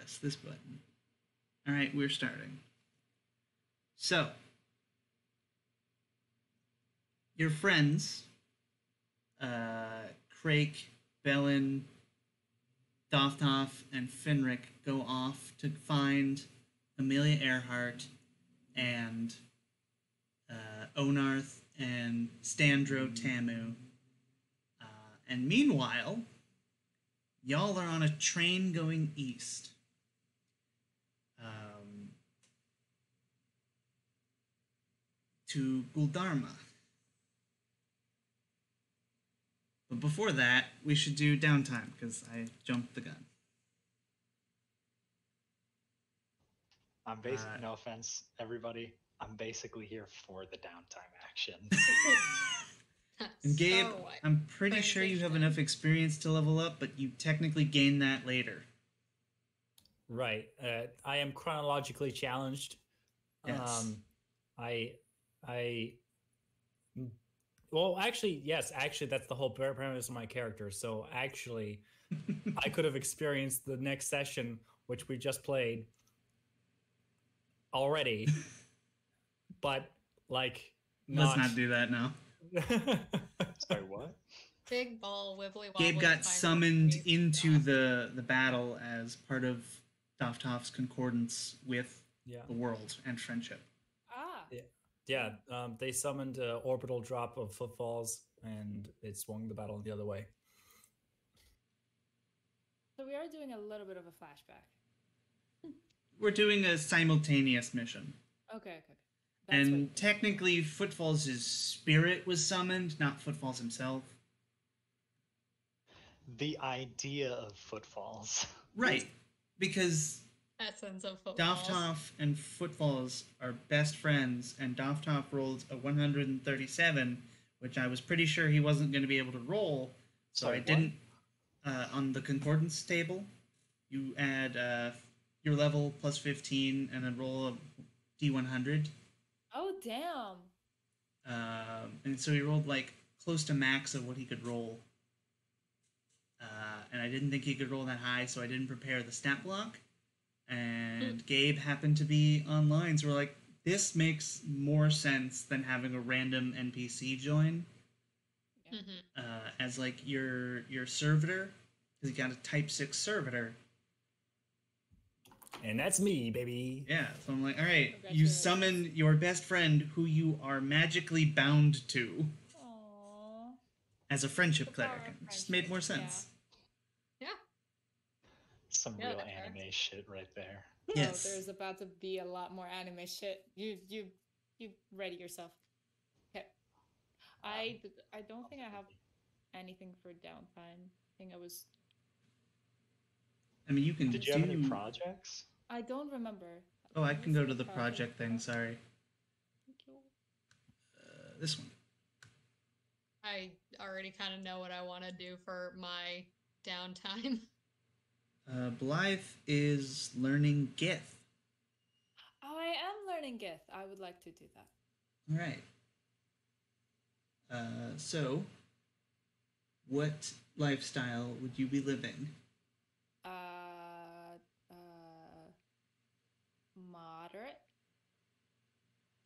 Yes, this button. All right, we're starting. So, your friends, Crake, Bellin, Dofthoff, and Finric go off to find Amelia Earhart and Onarth and Standro Tamu. And meanwhile, y'all are on a train going east. To Guldarma. But before that, we should do downtime, because I jumped the gun. I'm no offense, everybody. I'm basically here for the downtime action. And Gabe, I'm pretty sure you have enough experience to level up, but you technically gain that later. Right. I am chronologically challenged. Yes. Well, actually, yes. Actually, that's the whole premise of my character. So, actually, I could have experienced the next session, which we just played already, but like, let's not do that now. Sorry, what? Big ball wibbly wobbly. Gabe got summoned into the battle as part of Dofthoff's concordance with the world and friendship. Yeah, they summoned an orbital drop of footfalls, and it swung the battle the other way. So we are doing a little bit of a flashback. We're doing a simultaneous mission. Okay. And technically, Footfalls' spirit was summoned, not Footfalls himself. The idea of Footfalls. Right, because essence of Footfalls. Dofthoff and Footfalls are best friends, and Dofthoff rolled a 137, which I was pretty sure he wasn't going to be able to roll, so Sorry, I didn't. On the concordance table, you add your level plus 15 and then roll a d100. Oh, damn. And so he rolled like close to max of what he could roll. And I didn't think he could roll that high, so I didn't prepare the stat block. And Gabe happened to be online, so we're like, this makes more sense than having a random NPC join. As like your servitor, because you got a type 6 servitor. And that's me, baby. Yeah, so I'm like, all right, you summon your best friend who you are magically bound to. Aww. As a friendship cleric. It just made more sense. Yeah. Some real anime shit right there. Yes. Oh, there's about to be a lot more anime shit. You ready yourself. Okay. I don't think I have anything for downtime. I think I was... I mean, you can Did you have any projects? I don't remember. Oh, I can go to the project thing, sorry. Thank you. This one. I already kind of know what I want to do for my downtime. Blythe is learning Gith. Oh, I am learning Gith. I would like to do that. All right. So, what lifestyle would you be living? Moderate.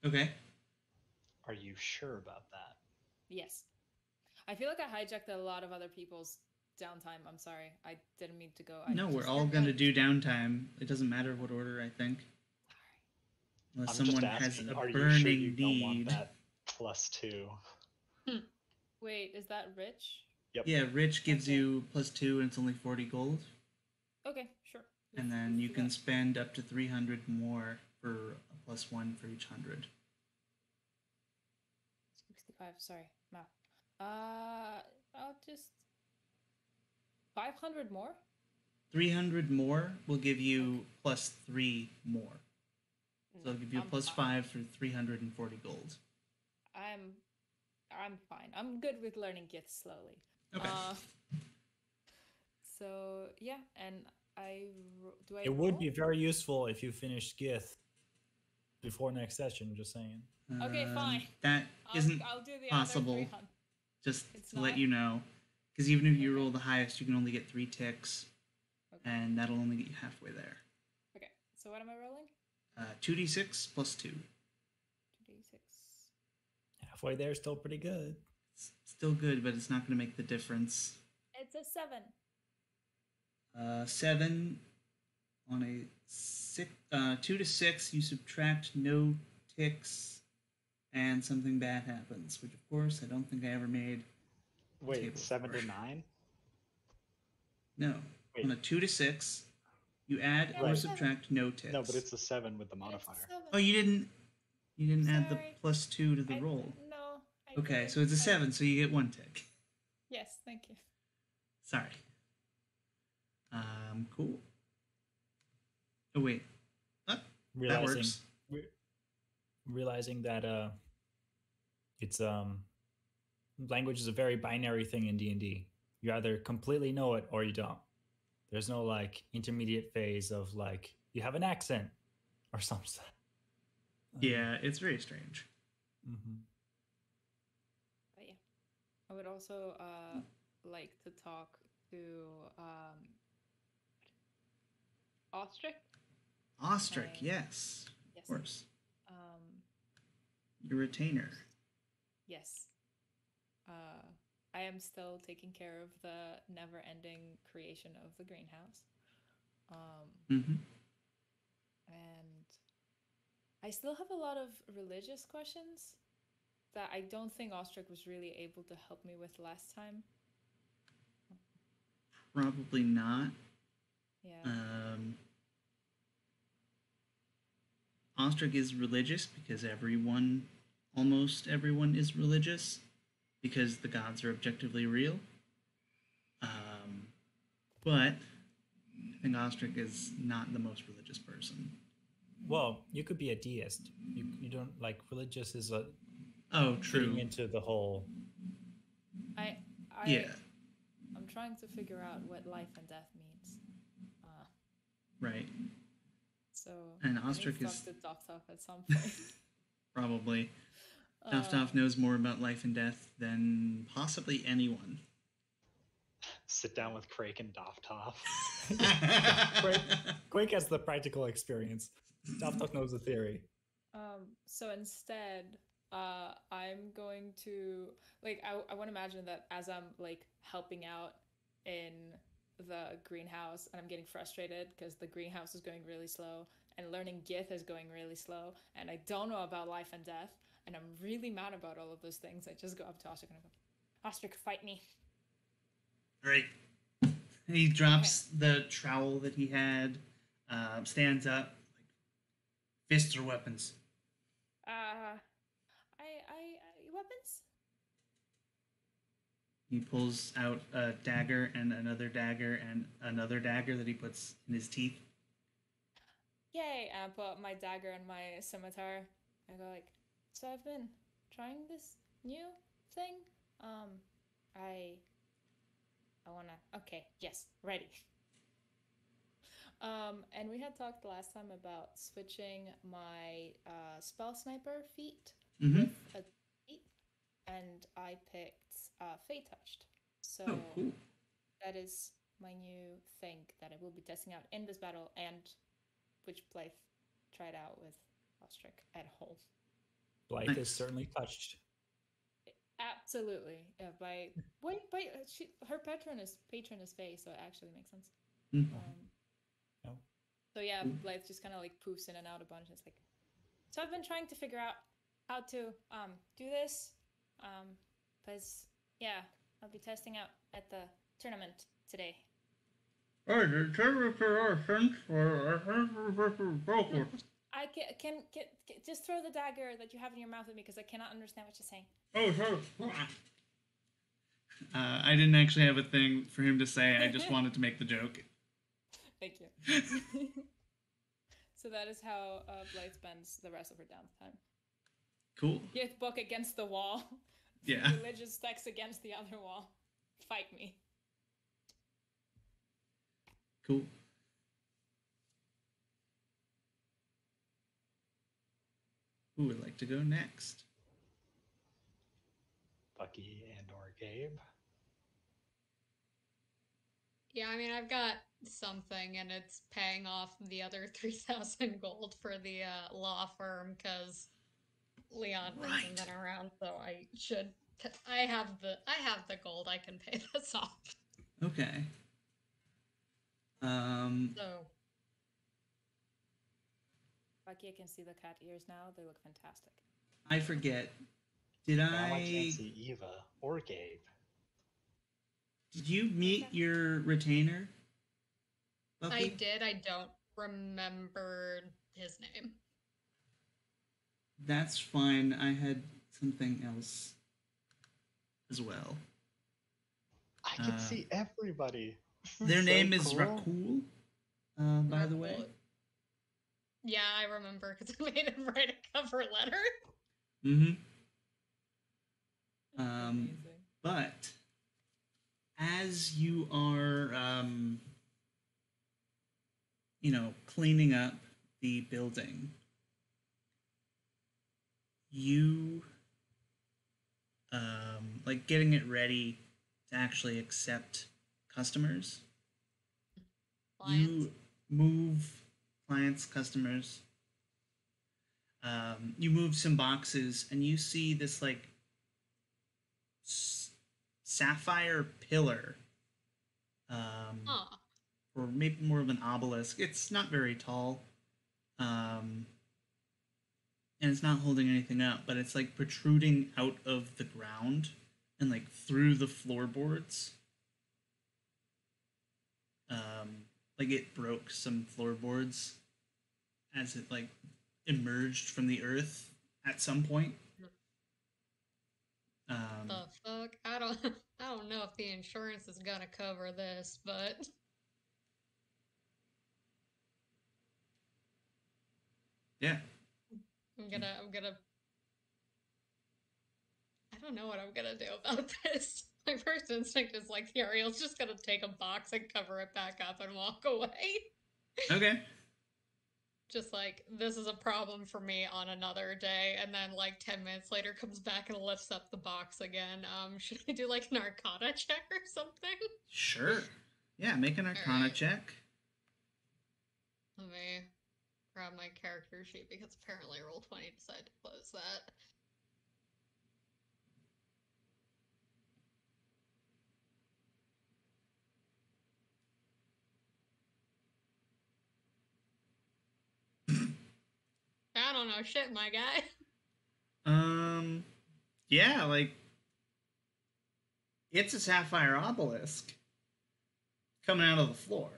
Okay. Are you sure about that? Yes. I feel like I hijacked a lot of other people's downtime. I'm sorry. I didn't mean to go. No, we're all going to do downtime. It doesn't matter what order, I think. Unless someone has a burning need. Don't want that +2. Wait, is that rich? Yep. Yeah, rich gives you +2 and it's only 40 gold. Okay, sure. And then you can spend up to 300 more for a +1 for each 100. 65, sorry, math. I'll just... 500 more? 300 more will give you +3 more. So it'll give you a +5 for 340 gold. I'm fine. I'm good with learning Gith slowly. Okay. So yeah, and It would be very useful if you finished Gith before next session. Just saying. Okay, fine. That isn't I'll do the possible. Just to let you know, because even if you roll the highest, you can only get 3 ticks, and that'll only get you halfway there. what am I rolling? 2d6 plus 2. 2d6. Halfway there, still pretty good. It's still good, but it's not going to make the difference. It's a 7. 7 on a 6, 2 to 6. You subtract no ticks, and something bad happens. Which, of course, I don't think I ever made. Wait, 7 to 9? No, Wait. on a 2 to 6, you add or Right. subtract no ticks. No, but it's a 7 with the It's a modifier. 7. Oh, you didn't add the Sorry. plus 2 to the I- roll. No. I Okay, didn't. so it's a 7, so you get 1 tick. Yes, thank you. Sorry. Cool. Oh wait, that Realizing, works. realizing that it's language is a very binary thing in D&D. You either completely know it or you don't. There's no like intermediate phase of like you have an accent or something. Yeah, it's very strange. Mm-hmm. But yeah, I would also like to talk to Ostrich. Ostrich, Okay. yes, Yes. of course. Um, Your retainer. yes. I am still taking care of the never-ending creation of the greenhouse. Mm-hmm. And I still have a lot of religious questions that I don't think Ostrich was really able to help me with last time. Probably not. Yeah. Ostrich is religious because almost everyone is religious because the gods are objectively real. But I think Ostrich is not the most religious person. Well, you could be a deist. You don't like religious is a Oh, true. fitting into the whole. Yeah, I'm trying to figure out what life and death means. right. So And I need Ostrich to is- talk to Doftop at some point. Probably. Doftop knows more about life and death than possibly anyone. Sit down with Crake and Doftop. Quake has the practical experience. Doftok knows the theory. So instead, I'm going to I want to imagine that as I'm like helping out in the greenhouse and I'm getting frustrated because the greenhouse is going really slow and learning Gith is going really slow and I don't know about life and death and I'm really mad about all of those things. I just go up to Ostrich and I go, Ostrich, fight me. Right. He drops the trowel that he had, stands up, like, fists or weapons. Weapons? He pulls out a dagger and another dagger that he puts in his teeth. Yay! And I put my dagger and my scimitar. I go like, so I've been trying this new thing. I wanna. Okay, yes, ready. And we had talked last time about switching my spell sniper feat Mm-hmm. with a feat, and I picked Fey Touched. So Oh, cool. that is my new thing that I will be testing out in this battle, and which Blythe tried out with Ostrich at home. Blythe Nice. is certainly touched. Absolutely, yeah. Her patron is Faye, so it actually makes sense. Mm-hmm. Oh. So yeah, Blythe just kind of like poofs in and out a bunch. It's like, so I've been trying to figure out how to do this, because yeah, I'll be testing out at the tournament today. I can just throw the dagger that you have in your mouth at me because I cannot understand what you're saying. I didn't actually have a thing for him to say. I just wanted to make the joke. Thank you. So that is how Blythe spends the rest of her downtime. Cool. Get book against the wall. Yeah. Religious text against the other wall. Fight me. Cool. Who would like to go next? Bucky and or Gabe. Yeah, I mean, I've got something, and it's paying off the other 3,000 gold for the law firm because Leon hasn't been around. So I should. I have the gold. I can pay this off. Okay. So. Bucky, I can see the cat ears now. They look fantastic. I forget. Did Now I can't see Eva or Gabe. Did you meet your retainer, Bucky? I did. I don't remember his name. That's fine. I had something else as well. I can see everybody. Their So name is cool. Rakul, by the way. Yeah, I remember because I made him write a cover letter. Mm-hmm. Amazing. But as you are, cleaning up the building, you, getting it ready to actually accept customers. Clients. You move clients, customers. You move some boxes, and you see this sapphire pillar, or maybe more of an obelisk. It's not very tall, and it's not holding anything up, but it's protruding out of the ground and through the floorboards. It broke some floorboards as it emerged from the earth at some point. The fuck? I don't know if the insurance is gonna cover this, but yeah. I'm gonna I don't know what I'm gonna do about this. My first instinct is Ariel's just gonna take a box and cover it back up and walk away. Okay. Just this is a problem for me on another day, and then 10 minutes later comes back and lifts up the box again. Should I do an Arcana check or something? Sure. Yeah, make an Arcana check. Let me grab my character sheet because apparently Roll20 decided to close that. I don't know shit, my guy. Yeah, it's a sapphire obelisk coming out of the floor.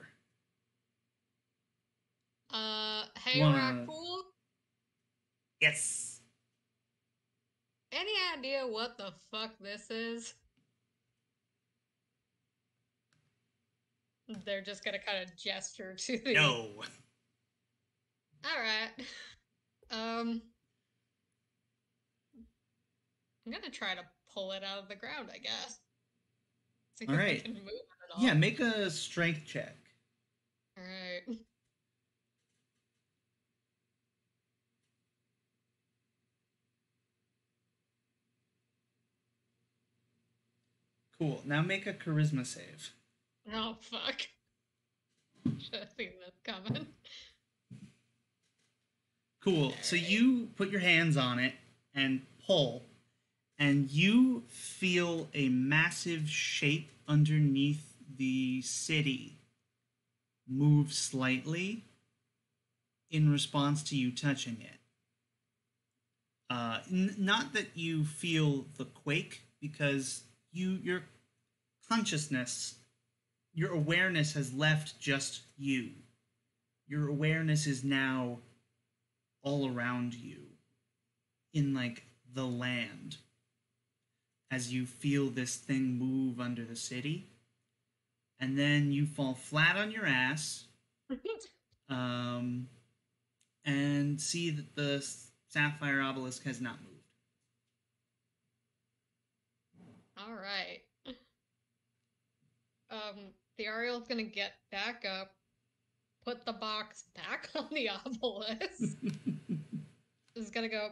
Hey, Rakul? Yes. Any idea what the fuck this is? They're just gonna kind of gesture to the... No. Alright. I'm gonna try to pull it out of the ground, I guess. See if I can move it at all. Yeah, make a strength check. Alright. Cool. Now make a charisma save. Oh, fuck. Should have seen this coming. Cool. So you put your hands on it and pull, and you feel a massive shape underneath the city move slightly in response to you touching it. Not that you feel the quake, because your consciousness, your awareness has left just you. Your awareness is now all around you in the land as you feel this thing move under the city, and then you fall flat on your ass and see that the sapphire obelisk has not moved. All right. The Ariel's gonna get back up, put the box back on the obelisk. Is gonna go,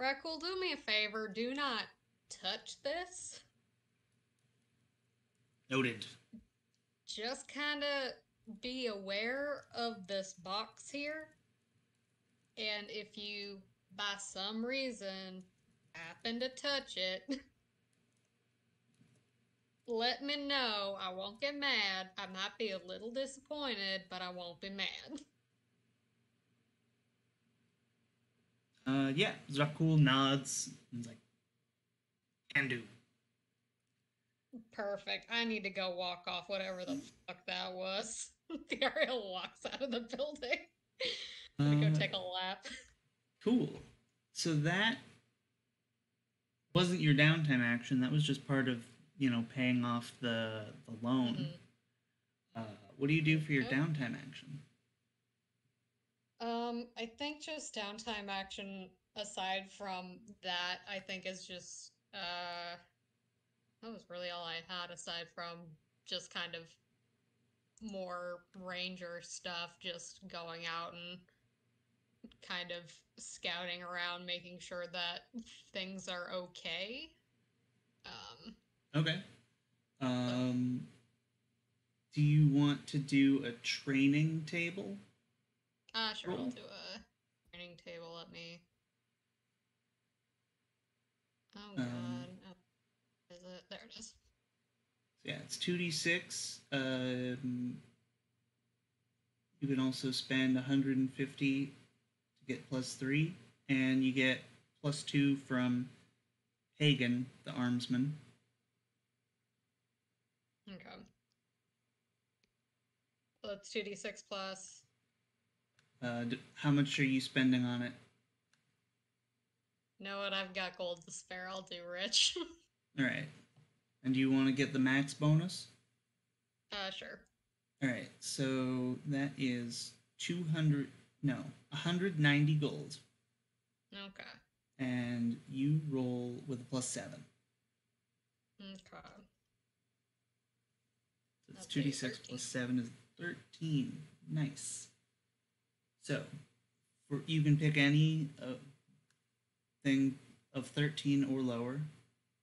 Rakul, do me a favor, do not touch this. Noted. just kind of be aware of this box here. And if you, by some reason, happen to touch it, let me know. I won't get mad. I might be a little disappointed, but I won't be mad. Yeah, Zakul nods. He's like, can do. Perfect. I need to go walk off whatever the fuck that was. Ariel walks out of the building. I'm gonna go take a lap. Cool. So that wasn't your downtime action. That was just part of, paying off the loan. What do you do for your downtime action? I think just downtime action aside from that, I think is just that was really all I had aside from just kind of more ranger stuff, just going out and kind of scouting around, making sure that things are okay. Okay. Do you want to do a training table? Sure, I'll do a training table. Let me. Oh god. Is it? There it is. Yeah, it's 2d6. You can also spend 150 to get +3, and you get +2 from Hagen, the armsman. Okay. So that's 2d6 plus. How much are you spending on it? Know what? I've got gold to spare. I'll do rich. All right. And do you want to get the max bonus? Sure. All right. So that is 190 gold. Okay. And you roll with a +7. Okay. So it's 2d6 plus 7 is 13. Nice. So, you can pick any thing of 13 or lower,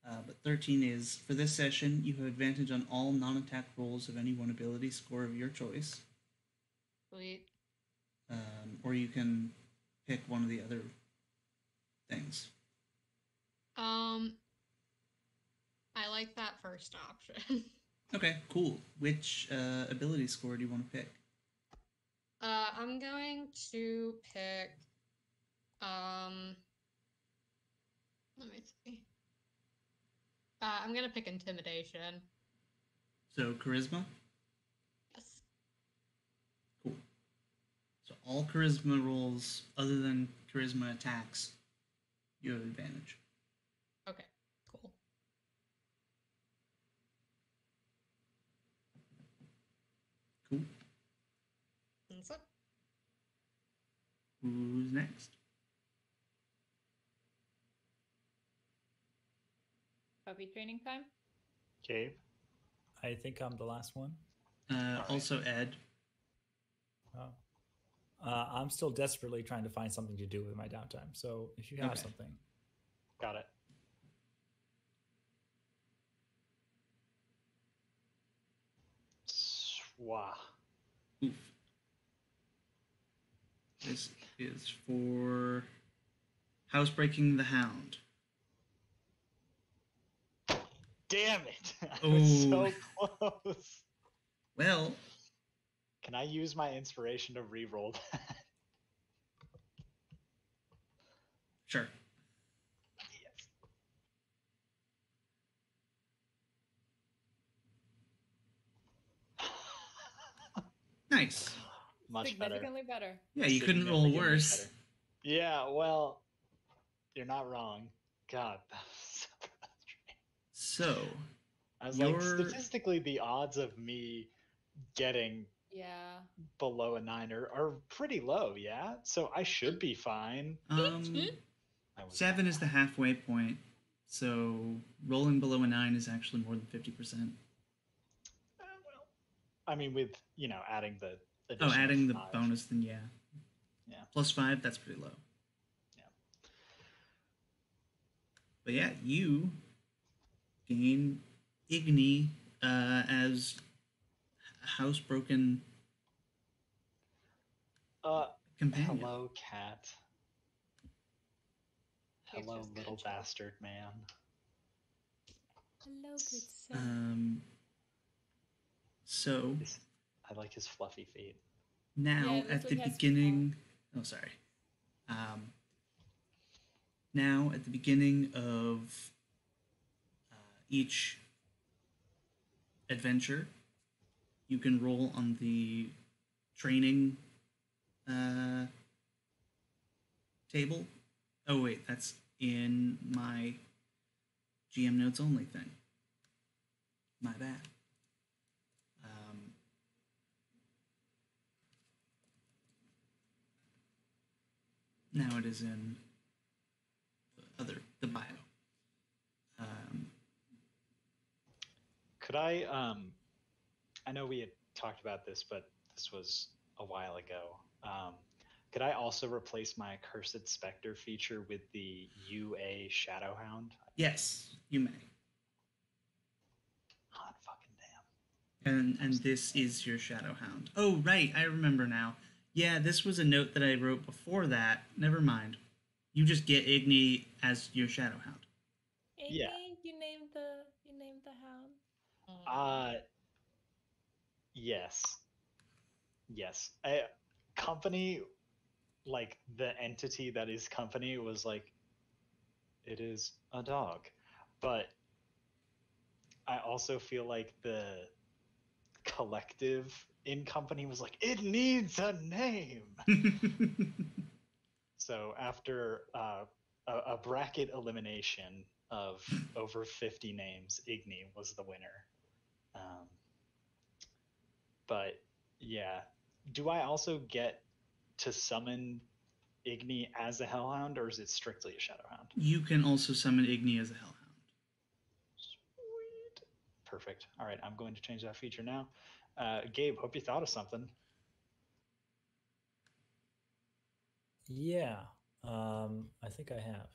but 13 is, for this session, you have advantage on all non-attack rolls of any one ability score of your choice. Sweet. Or you can pick one of the other things. I like that first option. Okay, cool. Which ability score do you want to pick? I'm going to pick, let me see. I'm gonna pick intimidation. So, charisma? Yes. Cool. So, all charisma rolls, other than charisma attacks, you have advantage. Okay, cool. Cool. That's it. Who's next? Puppy training time? Gabe? I think I'm the last one. Also Ed. Oh. I'm still desperately trying to find something to do with my downtime. So if you have something. Got it. Swah. Oof. This is for Housebreaking the Hound. Damn it! I was so close. Well, can I use my inspiration to re-roll that? Sure. Yes. Nice. Much Significantly better. Yeah, you couldn't roll worse. Better. Yeah, well, you're not wrong. God, that was so frustrating. So, I was like, statistically, the odds of me getting below a 9 are pretty low, yeah? So I should be fine. 7 is the halfway point, so rolling below a 9 is actually more than 50%. Well, I mean, with, adding the adding the 5. bonus, then yeah. +5, that's pretty low. Yeah. But yeah, you gain Igni as housebroken companion. Hello, cat. Hello, little bastard man. Hello, good sir. So I like his fluffy feet. Now at the beginning. Oh, sorry. Now at the beginning of each adventure, you can roll on the training table. Oh wait, that's in my GM notes only thing. My bad. Now it is in the bio. Could I know we had talked about this, but this was a while ago. Could I also replace my Accursed Spectre feature with the UA Shadowhound? Yes, you may. Hot fucking damn. And this is your Shadowhound. Oh, right, I remember now. Yeah, this was a note that I wrote before that. Never mind. You just get Igni as your Shadowhound. Igni, yeah. You named the hound. Yes. Company, like the entity that is company, was like, it is a dog, but I also feel like the collective in company was like, it needs a name. So after a bracket elimination of over 50 names, Igni was the winner. But yeah, do I also get to summon Igni as a Hellhound, or is it strictly a Shadowhound? You can also summon Igni as a Hellhound. Sweet. Perfect. All right, I'm going to change that feature now. Gabe, hope you thought of something. Yeah, I think I have.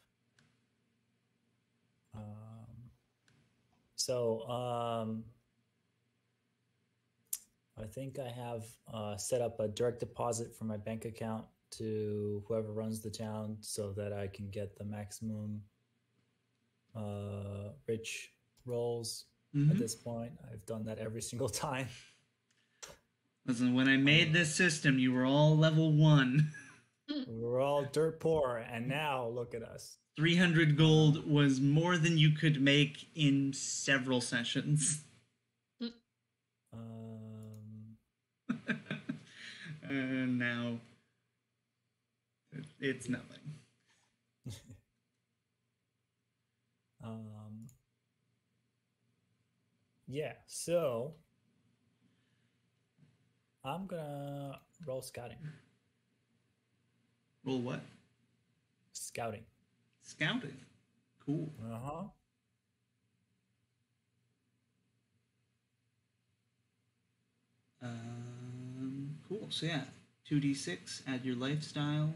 I think I have set up a direct deposit from my bank account to whoever runs the town so that I can get the maximum rich rolls at this point. I've done that every single time. Listen, when I made this system, you were all level 1. We were all dirt poor, and now look at us. 300 gold was more than you could make in several sessions. Now it's nothing. Yeah, so I'm gonna roll scouting. Roll what? Scouting. Scouting. Cool. Cool. So yeah, 2d6. Add your lifestyle.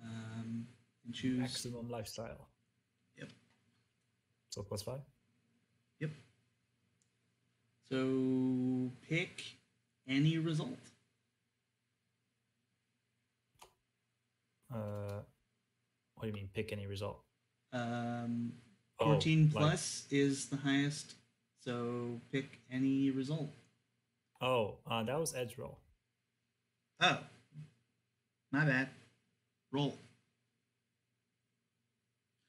And choose maximum lifestyle. Yep. So +5. Yep. So pick any result. What do you mean, pick any result? 14 plus is the highest, so pick any result. Oh, that was Ed's roll. Oh, my bad. Roll.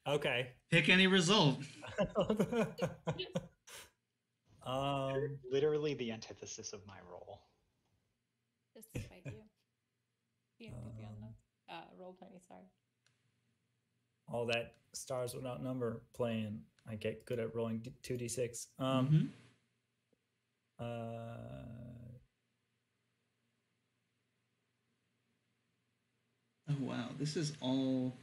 Okay. Pick any result. Literally the antithesis of my roll. Just to spite you. Roll 20, sorry. All that stars without number playing. I get good at rolling 2d6. Oh wow, this is all.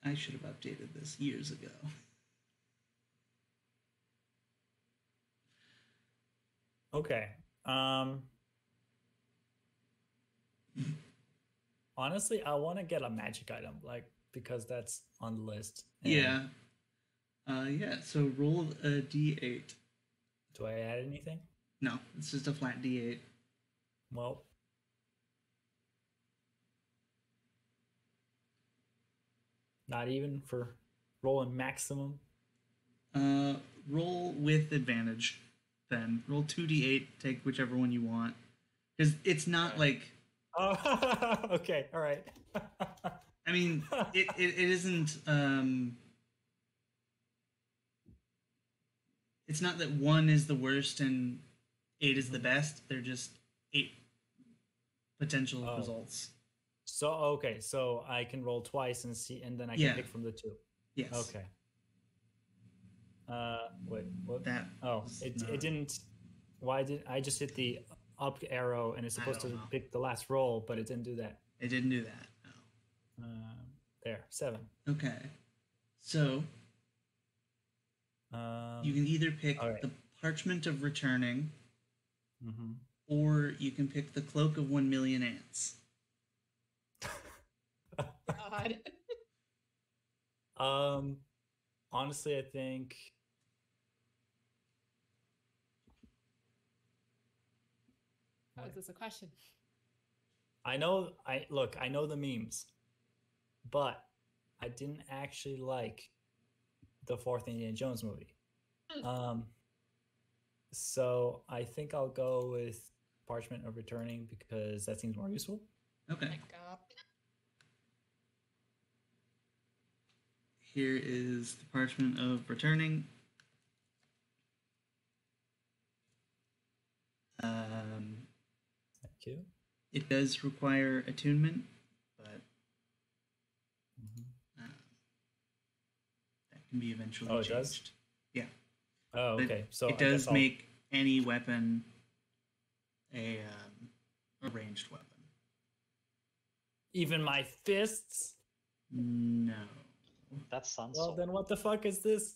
I should have updated this years ago. Okay. Honestly, I want to get a magic item, because that's on the list. Yeah. Yeah. So roll a d8. Do I add anything? No, it's just a flat d8. Well, not even for rolling maximum. Roll with advantage. Then roll 2d8. Take whichever one you want, because it's not like. Oh, okay. All right. I mean, it isn't. It's not that 1 is the worst and 8 is the best. They're just 8 potential results. So okay, so I can roll twice and see, and then I can pick from the 2. Yes. Okay. Wait, what? That. Oh, it didn't. Why did I just hit the up arrow and it's supposed to pick the last roll, but it didn't do that. It didn't do that. No. There, 7. Okay. So you can either pick the Parchment of Returning, or you can pick the Cloak of 1,000,000 Ants. God. Honestly, I think. How is this a question? I know the memes, but I didn't actually like the 4th Indiana Jones movie. So I think I'll go with Parchment of Returning because that seems more useful. Okay. Oh my God. Here is the Parchment of Returning. Thank you. It does require attunement, but that can be eventually changed. It does? Yeah. Oh, but okay. So it does make any weapon a ranged weapon. Even my fists? No. That's Sun Well, then what the fuck is this?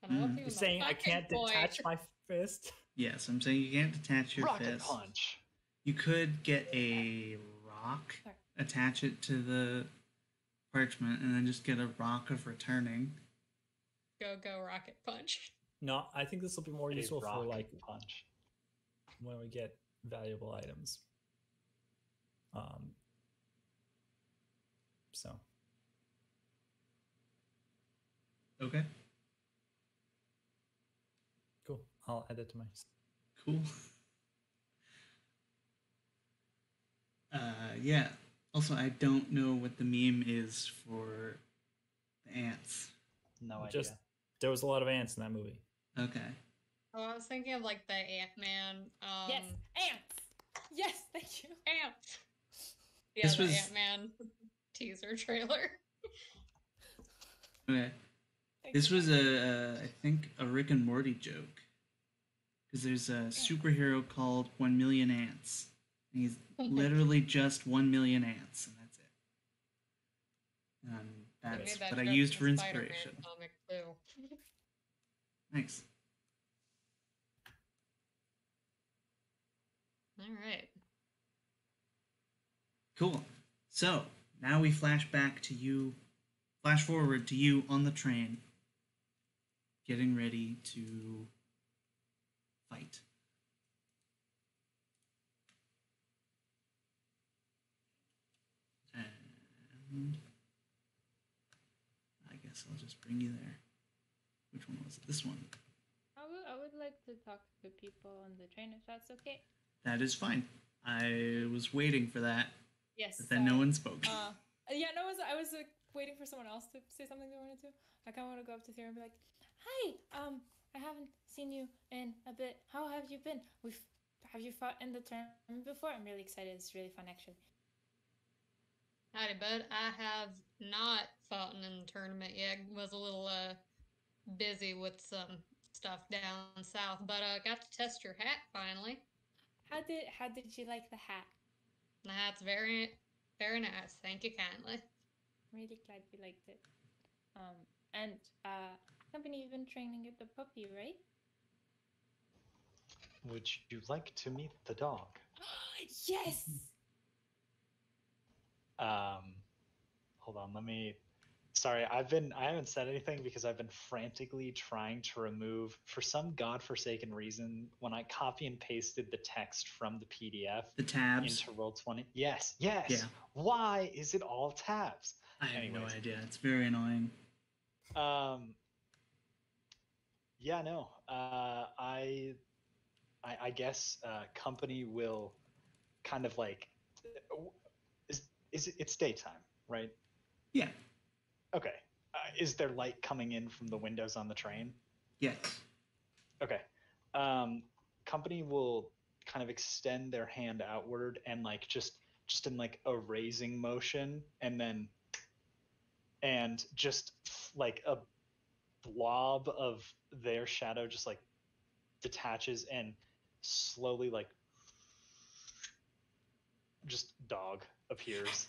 You're saying I can't detach my fist? Yes, I'm saying you can't detach your Rocket fist. punch. You could get a rock, attach it to the parchment, and then just get a rock of returning. Go rocket punch. No, I think this will be more useful for like punch when we get valuable items. So. Okay. Cool. I'll add that to my. Cool. Yeah. Also, I don't know what the meme is for the ants. No idea. There was a lot of ants in that movie. Okay. Oh, I was thinking of like the Ant-Man. Yes, ants. Yes, thank you. Ants. Yeah, this the was Ant-Man teaser trailer. Okay. This was I think a Rick and Morty joke. Because there's a superhero called 1,000,000 Ants. And he's literally just 1,000,000 ants, and that's it. That's what I used for inspiration. Comic too. Thanks. All right. Cool. So now we flash forward to you on the train, getting ready to fight. And I guess I'll just bring you there. Which one was it? This one. I would like to talk to people on the train if that's okay. That is fine. I was waiting for that. Yes. But then no one spoke. Yeah, no, I was waiting for someone else to say something they wanted to. I kind of want to go up to Thera and be like, "Hi, I haven't seen you in a bit. How have you been? Have you fought in the tournament before? I'm really excited. It's really fun, actually." Howdy, bud. I have not fought in the tournament yet. Was a little busy with some stuff down south, but got to test your hat finally. How did you like the hat? The hat's very, very nice. Thank you kindly. I'm really glad you liked it. And company, you've been training the puppy, right? Would you like to meet the dog? Yes. Hold on. Sorry, I haven't said anything because I've been frantically trying to remove, for some godforsaken reason, when I copy and pasted the text from the PDF The tabs. into Roll20. Yes, yes. Yeah. Why is it all tabs? I have no Anyways. idea. It's very annoying. Yeah, no. I guess company will kind of like it's daytime, right? Yeah. Okay. Is there light coming in from the windows on the train? Yes. Okay. Company will kind of extend their hand outward and like just in like a raising motion, and just like a blob of their shadow just like detaches and slowly like just dog appears.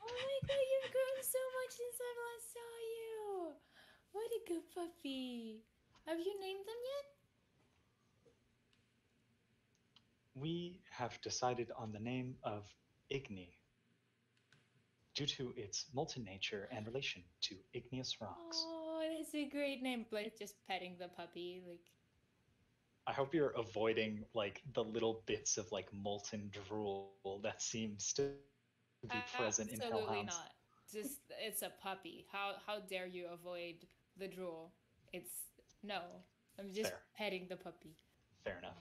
Oh my god, you've grown so much since I last saw you. What a good puppy. Have you named them yet? We have decided on the name of Igni due to its molten nature and relation to igneous rocks. Oh, that's a great name. Like just petting the puppy, like. I hope you're avoiding like the little bits of like molten drool that seems to be present in Absolutely hellhounds. not. Just it's a puppy. How dare you avoid the drool? It's no. I'm just Fair. petting the puppy. Fair enough.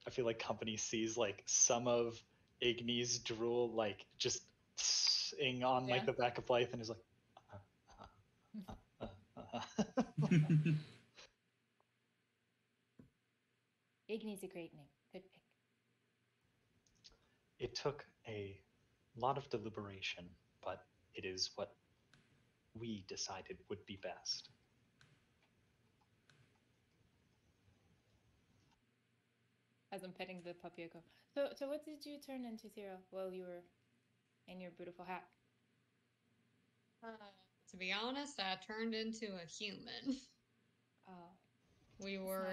I feel like company sees like some of Igni's drool like just on like the back of life and is like Igni's a great name. Good pick. It took a lot of deliberation, but it is what we decided would be best. As I'm petting the puppy, I go, so what did you turn into, Thera, while you were in your beautiful hat? To be honest, I turned into a human. Oh, We were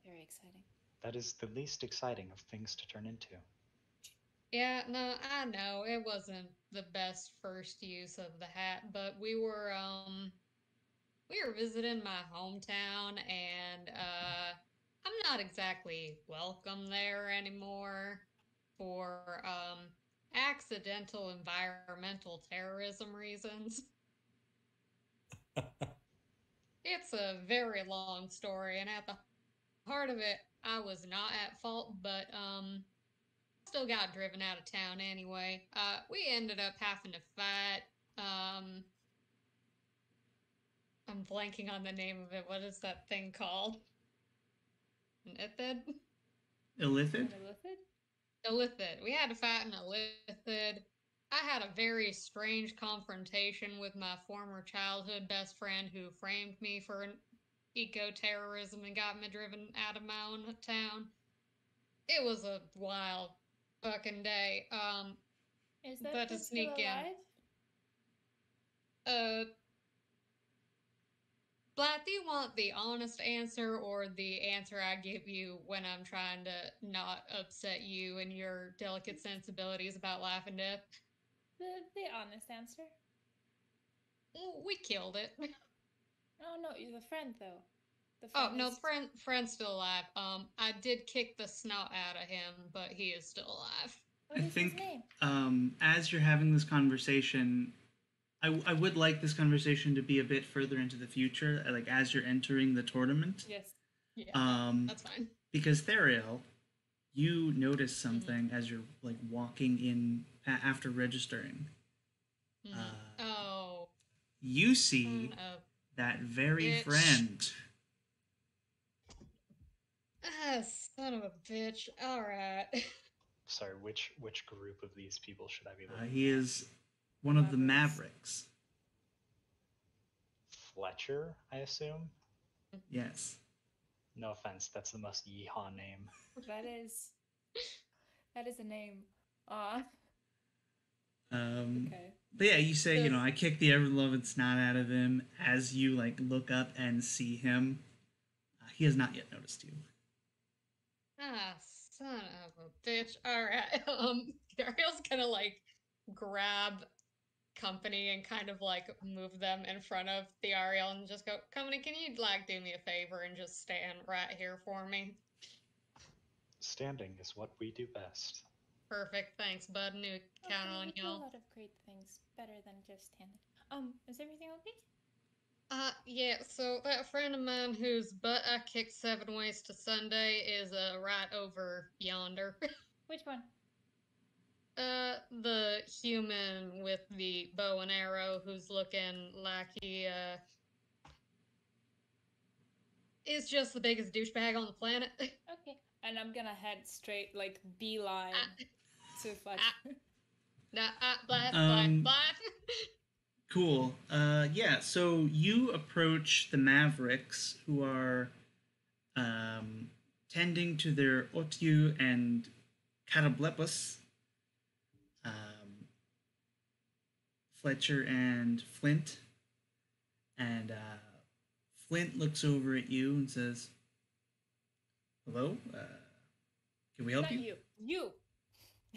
very exciting. That is the least exciting of things to turn into. Yeah, no, I know it wasn't the best first use of the hat, but we were visiting my hometown, and I'm not exactly welcome there anymore for accidental environmental terrorism reasons. It's a very long story, and at the heart of it, I was not at fault, but still got driven out of town anyway. We ended up having to fight. I'm blanking on the name of it. What is that thing called? An Ithid? Illithid? Illithid. We had to fight an Illithid. I had a very strange confrontation with my former childhood best friend who framed me for eco-terrorism and got me driven out of my own town. It was a wild fucking day. Is that but to kid still sneak alive? in. Black, do you want the honest answer or the answer I give you when I'm trying to not upset you and your delicate sensibilities about life and death? The honest answer. We killed it. Oh no, you're the friend though. Oh no, friend's still alive. I did kick the snot out of him, but he is still alive. What is his name? As you're having this conversation, I would like this conversation to be a bit further into the future, like as you're entering the tournament. Yes. Yeah, that's fine. Because Theriel, you notice something as you're like walking in after registering. You see that very friend. Son of a bitch. All right. Sorry, which group of these people should I be looking He is one of the Mavericks. Fletcher, I assume? Yes. No offense, that's the most yeehaw name. That is a name. Okay. But yeah, you say, I kicked the ever-loved snot out of him. As you, look up and see him, he has not yet noticed you. Son of a bitch. All right. Dariel's gonna, grab company and kind of like move them in front of the Ariel and just go, company, can you like do me a favor and just stand right here for me? Standing is what we do best. Perfect, thanks, bud. Knew count on we do a y'all. lot of great things, better than just standing. Is everything okay? Yeah, so that friend of mine whose butt I kicked 7 ways to Sunday is right over yonder. Which one? The human with the bow and arrow who's looking like he is just the biggest douchebag on the planet. Okay. And I'm gonna head straight, like beeline to Fletcher. Blah. Cool. Yeah, so you approach the Mavericks, who are tending to their Otiu and Carablepus. Fletcher and Flint. And Flint looks over at you and says, hello? Can we help Not you? you.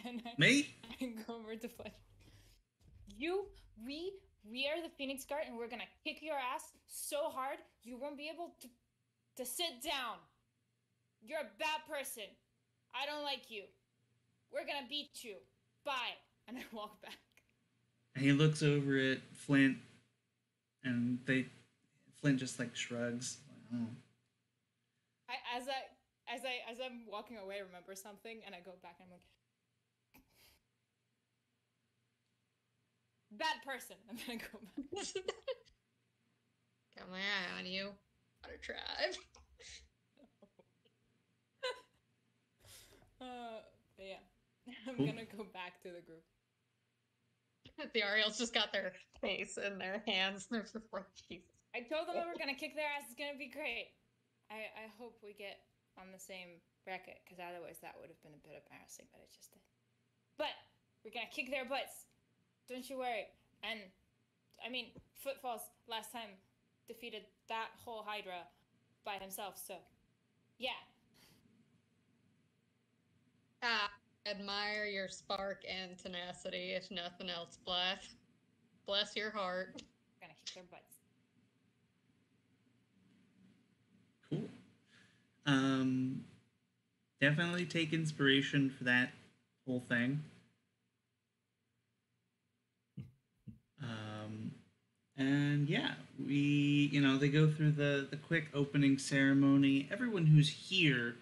And Me? I go over to Fletcher. We are the Phoenix Guard, and we're gonna kick your ass so hard you won't be able to sit down. You're a bad person. I don't like you. We're gonna beat you. Bye. And I walk back. And he looks over at Flint, and Flint just like shrugs. Oh. As I'm walking away, I remember something, and I go back and I'm like, bad person. I'm gonna go back. Got my eye on you. What a tribe. But yeah, I'm Cool. gonna go back to the group. The Ariels just got their face in their hands. They're just like, Jesus. I told them we were gonna kick their ass. It's gonna be great. I hope we get on the same bracket, because otherwise that would have been a bit embarrassing, but it just did. But we're gonna kick their butts. Don't you worry. And I mean, Footfalls last time defeated that whole Hydra by himself, so yeah. Admire your spark and tenacity, if nothing else, Blythe. Bless your heart. We're gonna kick their butts. Cool. Definitely take inspiration for that whole thing. And yeah, they go through the quick opening ceremony. Everyone who's here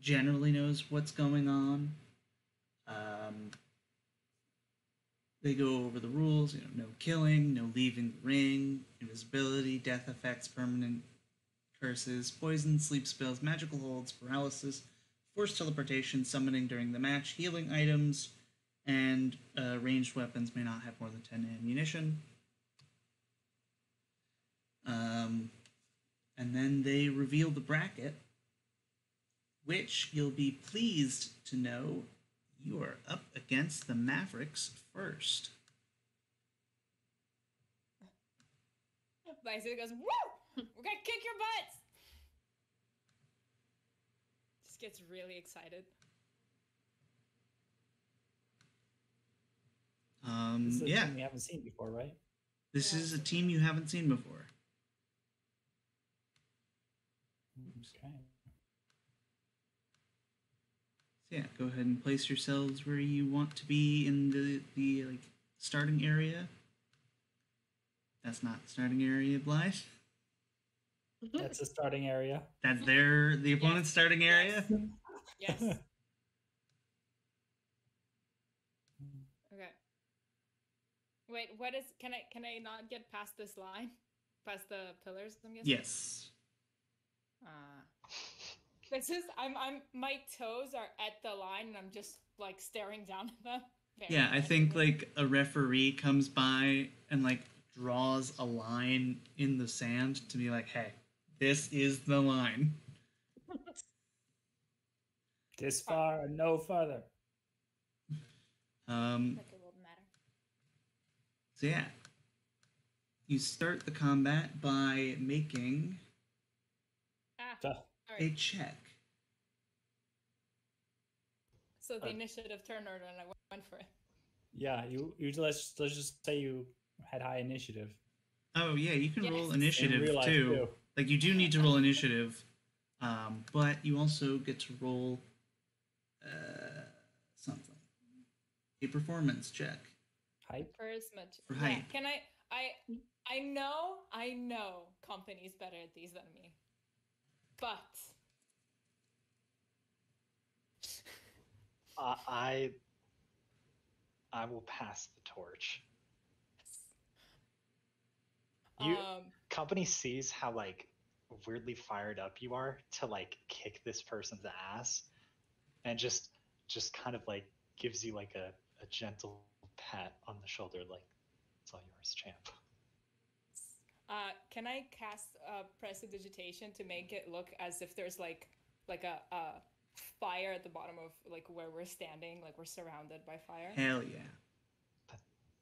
generally knows what's going on. They go over the rules, no killing, no leaving the ring, invisibility, death effects, permanent curses, poison, sleep spells, magical holds, paralysis, forced teleportation, summoning during the match, healing items, and ranged weapons may not have more than 10 ammunition. And then they reveal the bracket, which you'll be pleased to know you are up against the Mavericks first. Bison goes, woo! We're gonna kick your butts! Just gets really excited. This is a Yeah, thing we haven't seen before, right? this is a team you haven't seen before. Okay. So yeah, go ahead and place yourselves where you want to be in the like starting area. That's not the starting area, Blythe. That's the starting area. That's the opponent's starting area. Yes. Okay. Wait, what is? Can I not get past this line? Past the pillars? I'm guessing. Yes. This is my toes are at the line and I'm just like staring down at them. Yeah, I think like a referee comes by and like draws a line in the sand to be like, hey, this is the line. This far and no further. Like it won't matter. So yeah, you start the combat by making So, a check. So the initiative turned and I went for it. Yeah, you let's just say you had high initiative Oh yeah, you can roll Yes. in initiative real life too. too. Like you do need to roll initiative, but you also get to roll something. A performance check Hype. Charisma. for Yeah. hype. Can I know company's better at these than me. But I will pass the torch. You company sees how like weirdly fired up you are to like kick this person's ass, and just kind of like gives you like a gentle pat on the shoulder, like it's all yours, champ. can I cast prestidigitation to make it look as if there's like a fire at the bottom of like where we're standing, like we're surrounded by fire? Hell yeah.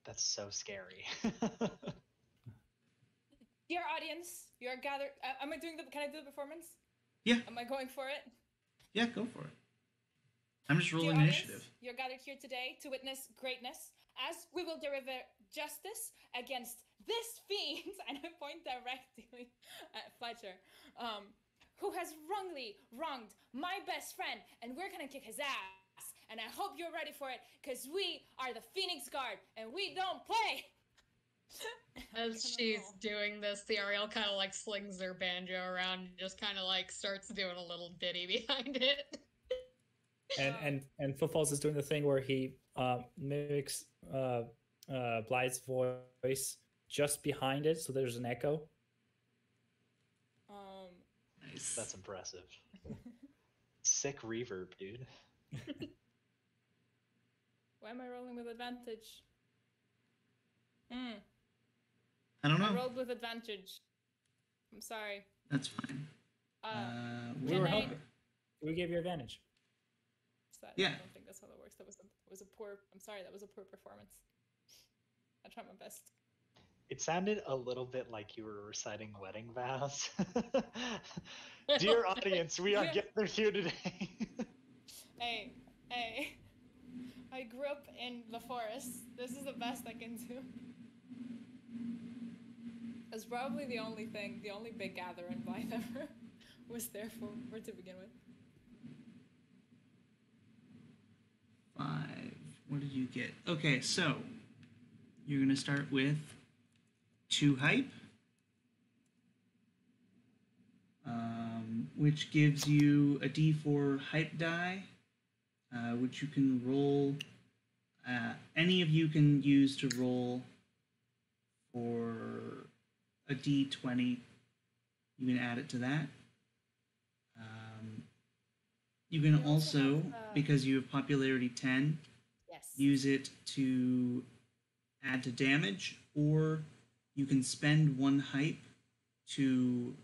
That's so scary. Dear audience, you're gathered. Am I doing the? Can I do the performance? Yeah. Am I going for it? Yeah, go for it. I'm just Dear rolling audience, initiative. you're gathered here today to witness greatness as we will deliver justice against this fiend, and I point directly at Fletcher, who has wrongly wronged my best friend, and we're gonna kick his ass. And I hope you're ready for it, because we are the Phoenix Guard, and we don't play. As she's doing this, the Ariel kind of like slings their banjo around and just kind of like starts doing a little ditty behind it. And Footfalls is doing the thing where he mimics Blythe's voice just behind it, so there's an echo. Nice. That's impressive. Sick reverb, dude. Why am I rolling with advantage? I don't know. I rolled with advantage. I'm sorry. That's fine. We were helping. We gave you advantage. Yeah. I don't think that's how that works. That was a poor. I'm sorry. That was a poor performance. I tried my best. It sounded a little bit like you were reciting wedding vows. Dear audience, we are gathered here today. Hey. I grew up in the forest. This is the best I can do. That's probably the only big gathering Blythe ever was there for to begin with. 5. What did you get? Okay, so you're gonna start with 2 hype, which gives you a D4 hype die, which you can roll. Any of you can use to roll for a D20. You can add it to that. You can also, because you have popularity 10, yes, use it to add to damage, or you can spend 1 hype to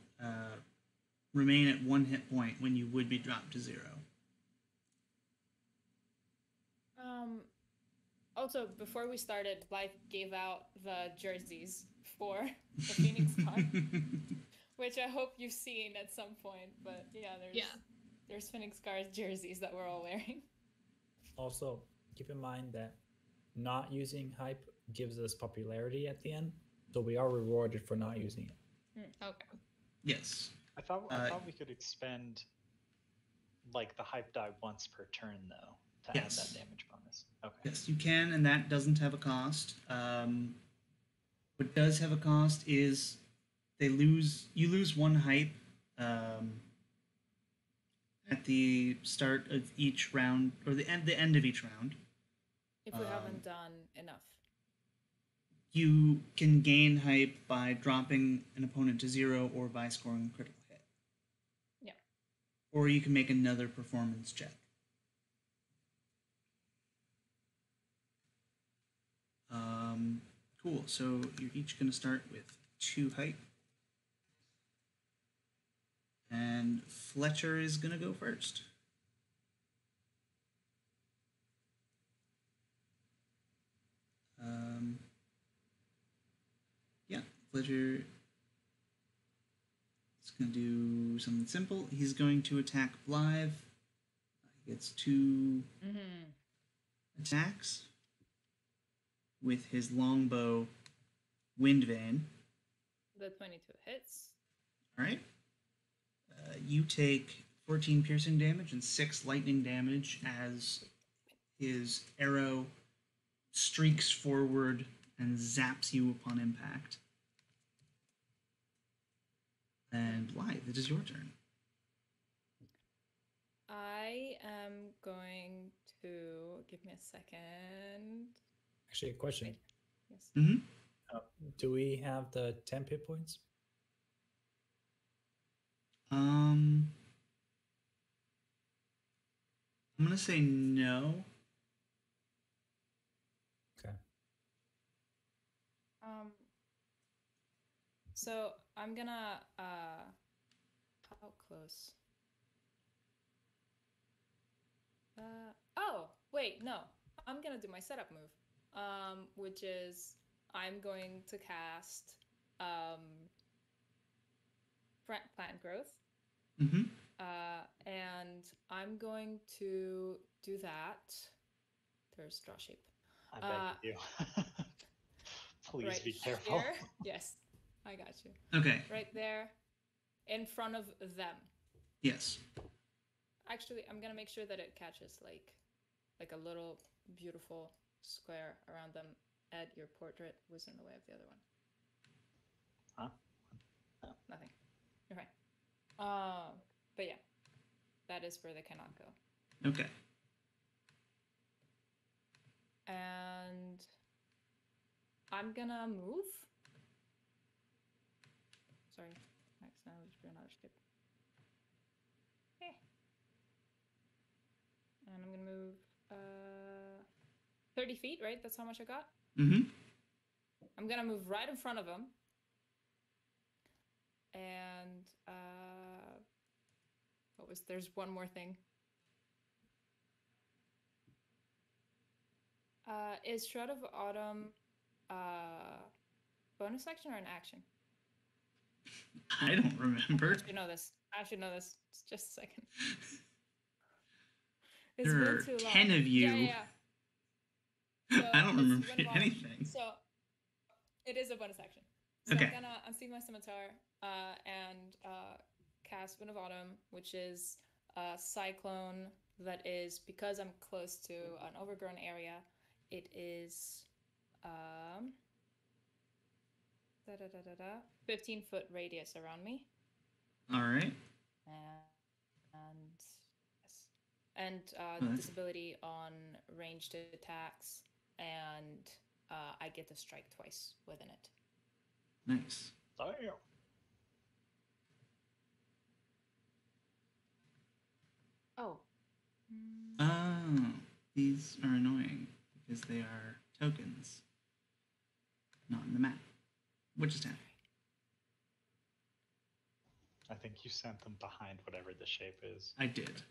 remain at 1 hit point when you would be dropped to 0. Also, before we started, Blythe gave out the jerseys for the Phoenix Guard, which I hope you've seen at some point. But there's Phoenix Guard jerseys that we're all wearing. Also, keep in mind that not using hype gives us popularity at the end, so we are rewarded for not using it. Okay. Yes. I thought we could expend like the hype die once per turn though to add that damage bonus. Okay. Yes, you can, and that doesn't have a cost. What does have a cost is you lose 1 hype at the start of each round, or the end of each round. If we haven't done enough. You can gain hype by dropping an opponent to 0 or by scoring a critical hit. Yeah. Or you can make another performance check. Cool. So you're each going to start with 2 hype. And Fletcher is going to go first. Fletcher is going to do something simple. He's going to attack Blythe. He gets 2 attacks. with his longbow wind vane. The 22 hits. All right. You take 14 piercing damage and 6 lightning damage as his arrow streaks forward and zaps you upon impact. And Blythe, it is your turn. I am going to give me a second. Actually, a question. Wait. Yes. Mm-hmm. Do we have the 10 hit points? I'm gonna say no. Okay. So I'm gonna how close? Oh, wait, no. I'm gonna do my setup move. Which is I'm going to cast plant growth. Mm-hmm. And I'm going to do that. There's draw shape. I beg you. Please Right be careful. here. Yes, I got you. Okay. Right there, in front of them. Yes. Actually, I'm gonna make sure that it catches like a little beautiful square around them. Ed, your portrait was in the way of the other one. Huh? Oh, nothing. You're fine. But yeah, that is where they cannot go. Okay. And I'm gonna move. Sorry, I accidentally just drew another skip. And I'm gonna move 30 feet, right? That's how much I got? Mm-hmm. I'm gonna move right in front of him. And there's one more thing. Is Shroud of Autumn bonus action or an action? I don't remember. I should know this. Just a second. It's There been are too long. 10 of you. Yeah. So I don't remember it's Wind of Autumn. anything. So it is a bonus action. So Okay. I'm gonna unsheath my scimitar and cast Wind of Autumn, which is a cyclone that is, because I'm close to an overgrown area, it is 15-foot radius around me. All right. And disability on ranged attacks, and I get to strike twice within it. Nice. Damn. Oh. Oh, these are annoying because they are tokens, not in the map. Which is 10. I think you sent them behind whatever the shape is. I did.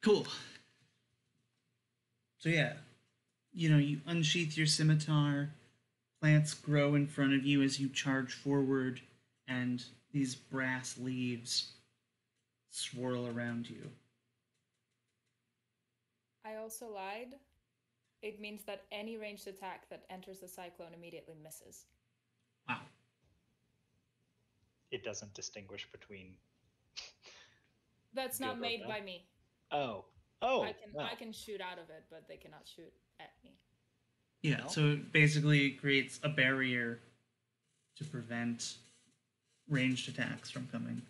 Cool. So yeah, you unsheath your scimitar, plants grow in front of you as you charge forward, and these brass leaves swirl around you. I also lied. It means that any ranged attack that enters the cyclone immediately misses. Wow. It doesn't distinguish between. That's not Good or made bad? by me. Oh. I can shoot out of it, but they cannot shoot at me. Yeah, No? so it basically creates a barrier to prevent ranged attacks from coming.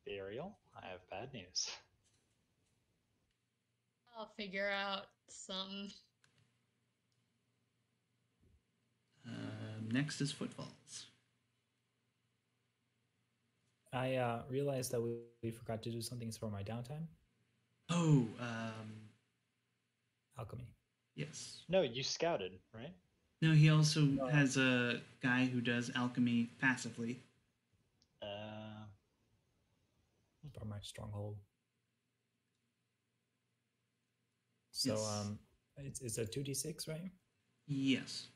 Ariel, I have bad news. I'll figure out some. Next is footfalls. I realized that we forgot to do something for my downtime. Oh, Alchemy. yes. No, you scouted, right? No, he also has a guy who does alchemy passively. By my stronghold. So Yes. it's a 2d6, right? Yes.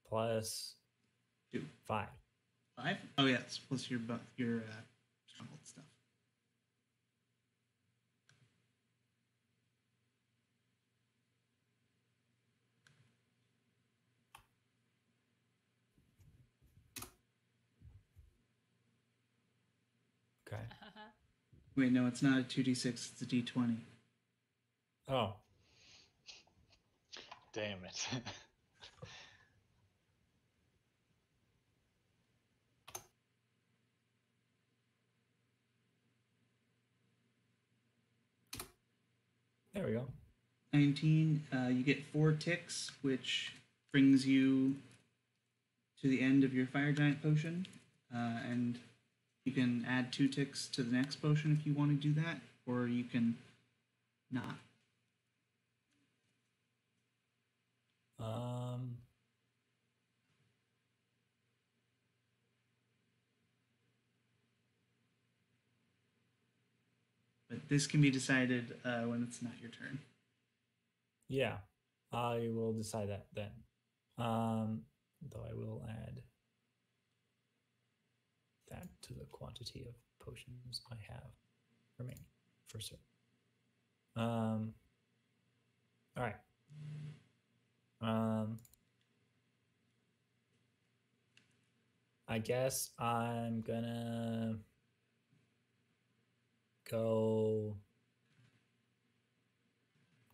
Plus 2. 5. 5? Oh, yes. Plus your stronghold stuff. Okay. Wait, no, it's not a 2d6, it's a d20. Oh. Damn it. There we go. 19, you get 4 ticks, which brings you to the end of your fire giant potion, and you can add 2 ticks to the next potion if you want to do that, or you can not. But this can be decided when it's not your turn. Yeah, I will decide that then. Though I will add that to the quantity of potions I have remaining for certain. All right. I guess I'm gonna go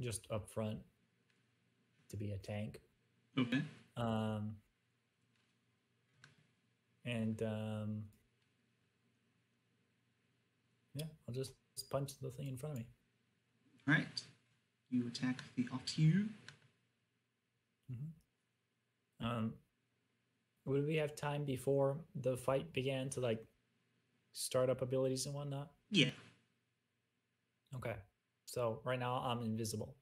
just up front to be a tank. Okay. Yeah, I'll just punch the thing in front of me. All right. You attack the Octu. Would we have time before the fight began to like start up abilities and whatnot? Yeah. Okay. So right now I'm invisible.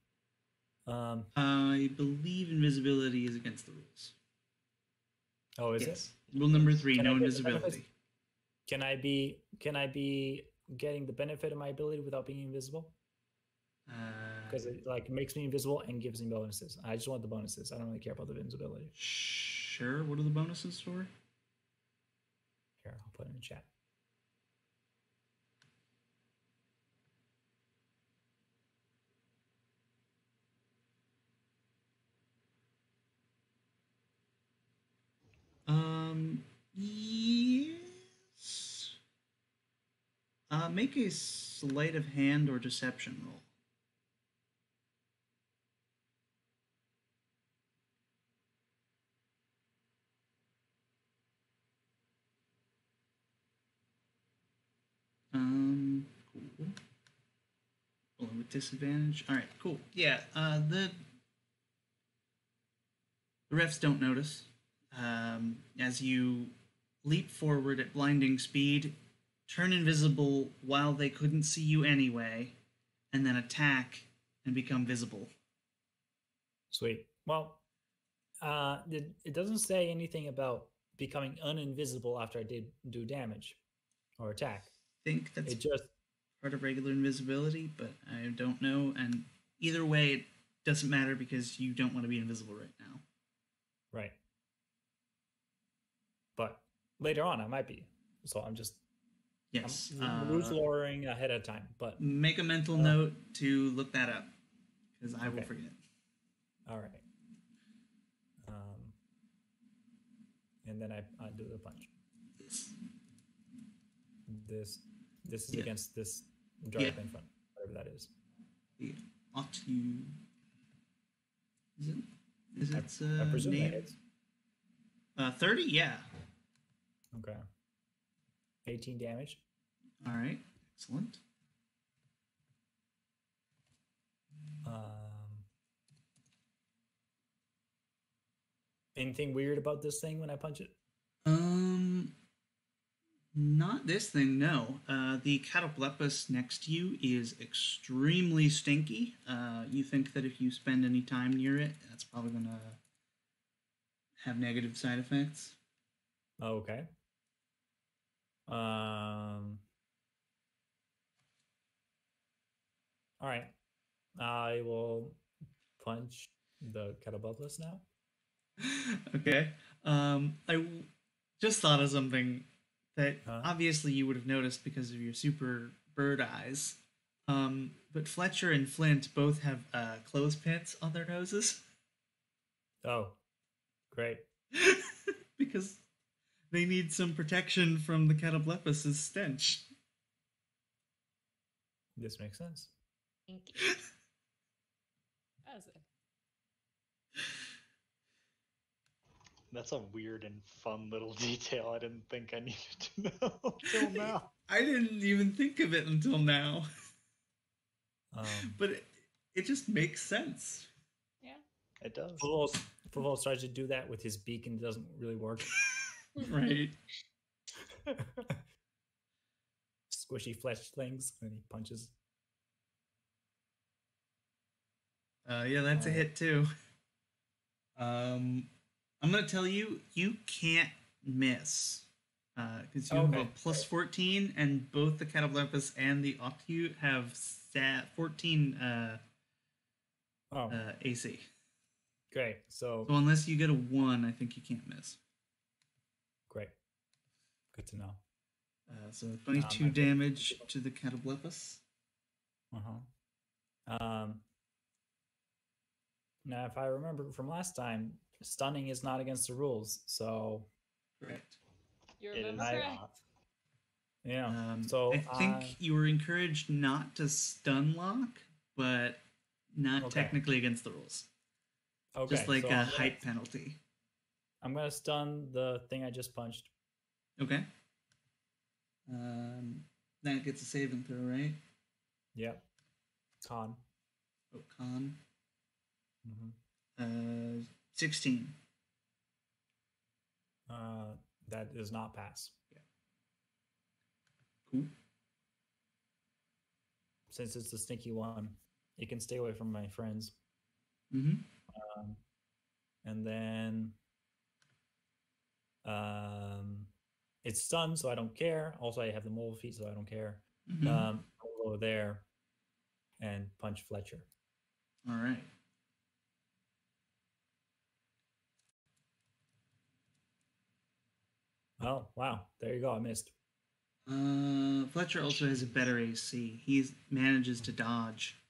I believe invisibility is against the rules. Oh, is yes. it? Rule number 3, no invisibility. Can I be getting the benefit of my ability without being invisible? Because it like makes me invisible and gives me bonuses. I just want the bonuses. I don't really care about the invisibility. Sure. What are the bonuses for? Here, I'll put it in chat. Yes. Make a sleight of hand or deception roll. Cool. Rolling with disadvantage. All right, cool. Yeah, the refs don't notice. As you leap forward at blinding speed, turn invisible while they couldn't see you anyway, and then attack and become visible. Sweet. Well, it doesn't say anything about becoming uninvisible after I did do damage or attack. I think that's just part of regular invisibility, but I don't know. And either way, it doesn't matter because you don't want to be invisible right now. Right. But later on, I might be. So I'm just rules lowering ahead of time. But make a mental note to look that up because I will forget. All right. And then I do the punch. This is against this drive in front, whatever that is. The ought to. Is it? I presume name? That hits. 30, yeah. Okay. 18 damage. All right, excellent. Anything weird about this thing when I punch it? Not this thing, no. The cataplepus next to you is extremely stinky. You think that if you spend any time near it, that's probably going to have negative side effects. Okay. All right. I will punch the cataplepus now. Okay. I just thought of something that obviously you would have noticed because of your super bird eyes. But Fletcher and Flint both have clothespins on their noses. Oh, great. Because they need some protection from the cataplepus's stench. This makes sense. Thank you. As it. That's a weird and fun little detail I didn't think I needed to know till now. I didn't even think of it until now. But it just makes sense. Yeah. It does. Fulvos tries to do that with his beak and it doesn't really work. Right. Squishy flesh things, and he punches. Yeah, that's a hit too. I'm gonna tell you, you can't miss. Because you have a plus 14, and both the Catablempus and the Octute have 14 AC. Great. So unless you get a 1, I think you can't miss. Great. Good to know. So 22 damage to the Catablempus. Now, if I remember from last time, stunning is not against the rules, so... Correct. You It is remember correct. not. Yeah. So I think you were encouraged not to stun lock, but not technically against the rules. Okay. Just like so a height penalty. I'm gonna stun the thing I just punched. Okay. That gets a saving throw, right? Yep. Con. Oh, con. Mm-hmm. 16. That does not pass. Yeah. Cool. Since it's the sneaky one, it can stay away from my friends. Mm-hmm. And then it's stunned, so I don't care. Also, I have the mole feet, so I don't care. Mm-hmm. I'll go there and punch Fletcher. All right. Oh, wow. There you go. I missed. Fletcher also has a better AC. He manages to dodge.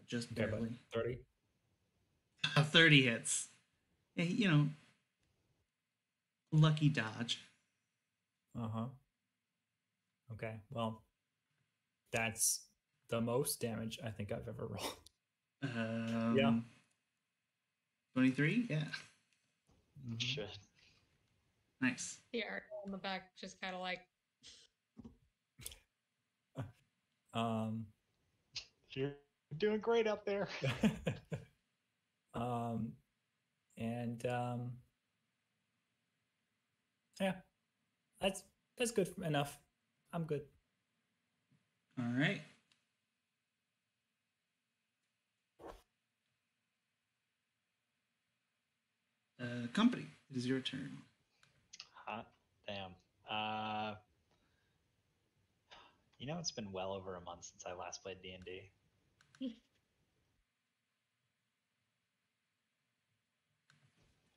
Just barely. 30? 30 hits. Yeah, lucky dodge. Uh-huh. Okay, well, that's the most damage I think I've ever rolled. Yeah. 23? Yeah. Mm-hmm. Shit. Nice. The article in the back just kind of like. You're doing great up there. Yeah, that's good enough. I'm good. All right. Company, it is your turn. Hot damn. It's been well over a month since I last played D&D.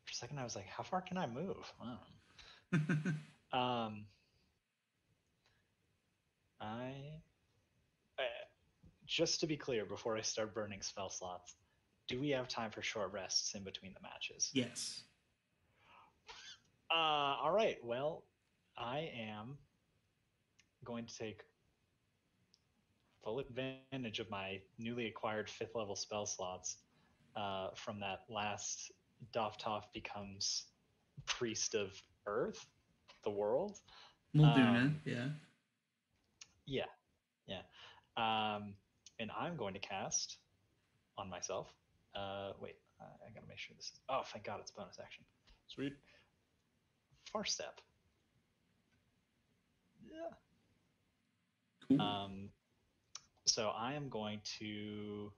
For a second, I was like, how far can I move? Just to be clear, before I start burning spell slots, do we have time for short rests in between the matches? Yes. All right. Well, I am going to take full advantage of my newly acquired 5th level spell slots from that last Doftov becomes Priest of Earth, the world. Mulduna, yeah. Yeah. And I'm going to cast on myself. Wait, I gotta make sure this is. Oh, thank God, it's bonus action. Sweet. Far step. Yeah. Cool. So I am going to.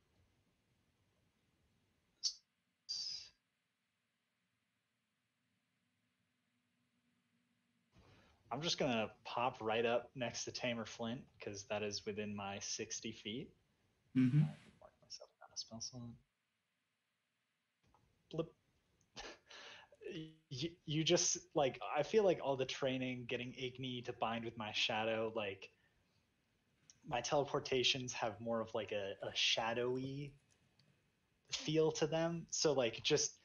I'm just going to pop right up next to Tamer Flint because that is within my 60 feet. Mm-hmm. Mark myself down a spell slot. Blip. You just, like, I feel like all the training, getting Igni to bind with my shadow, like, my teleportations have more of, like, a shadowy feel to them. So, like, just...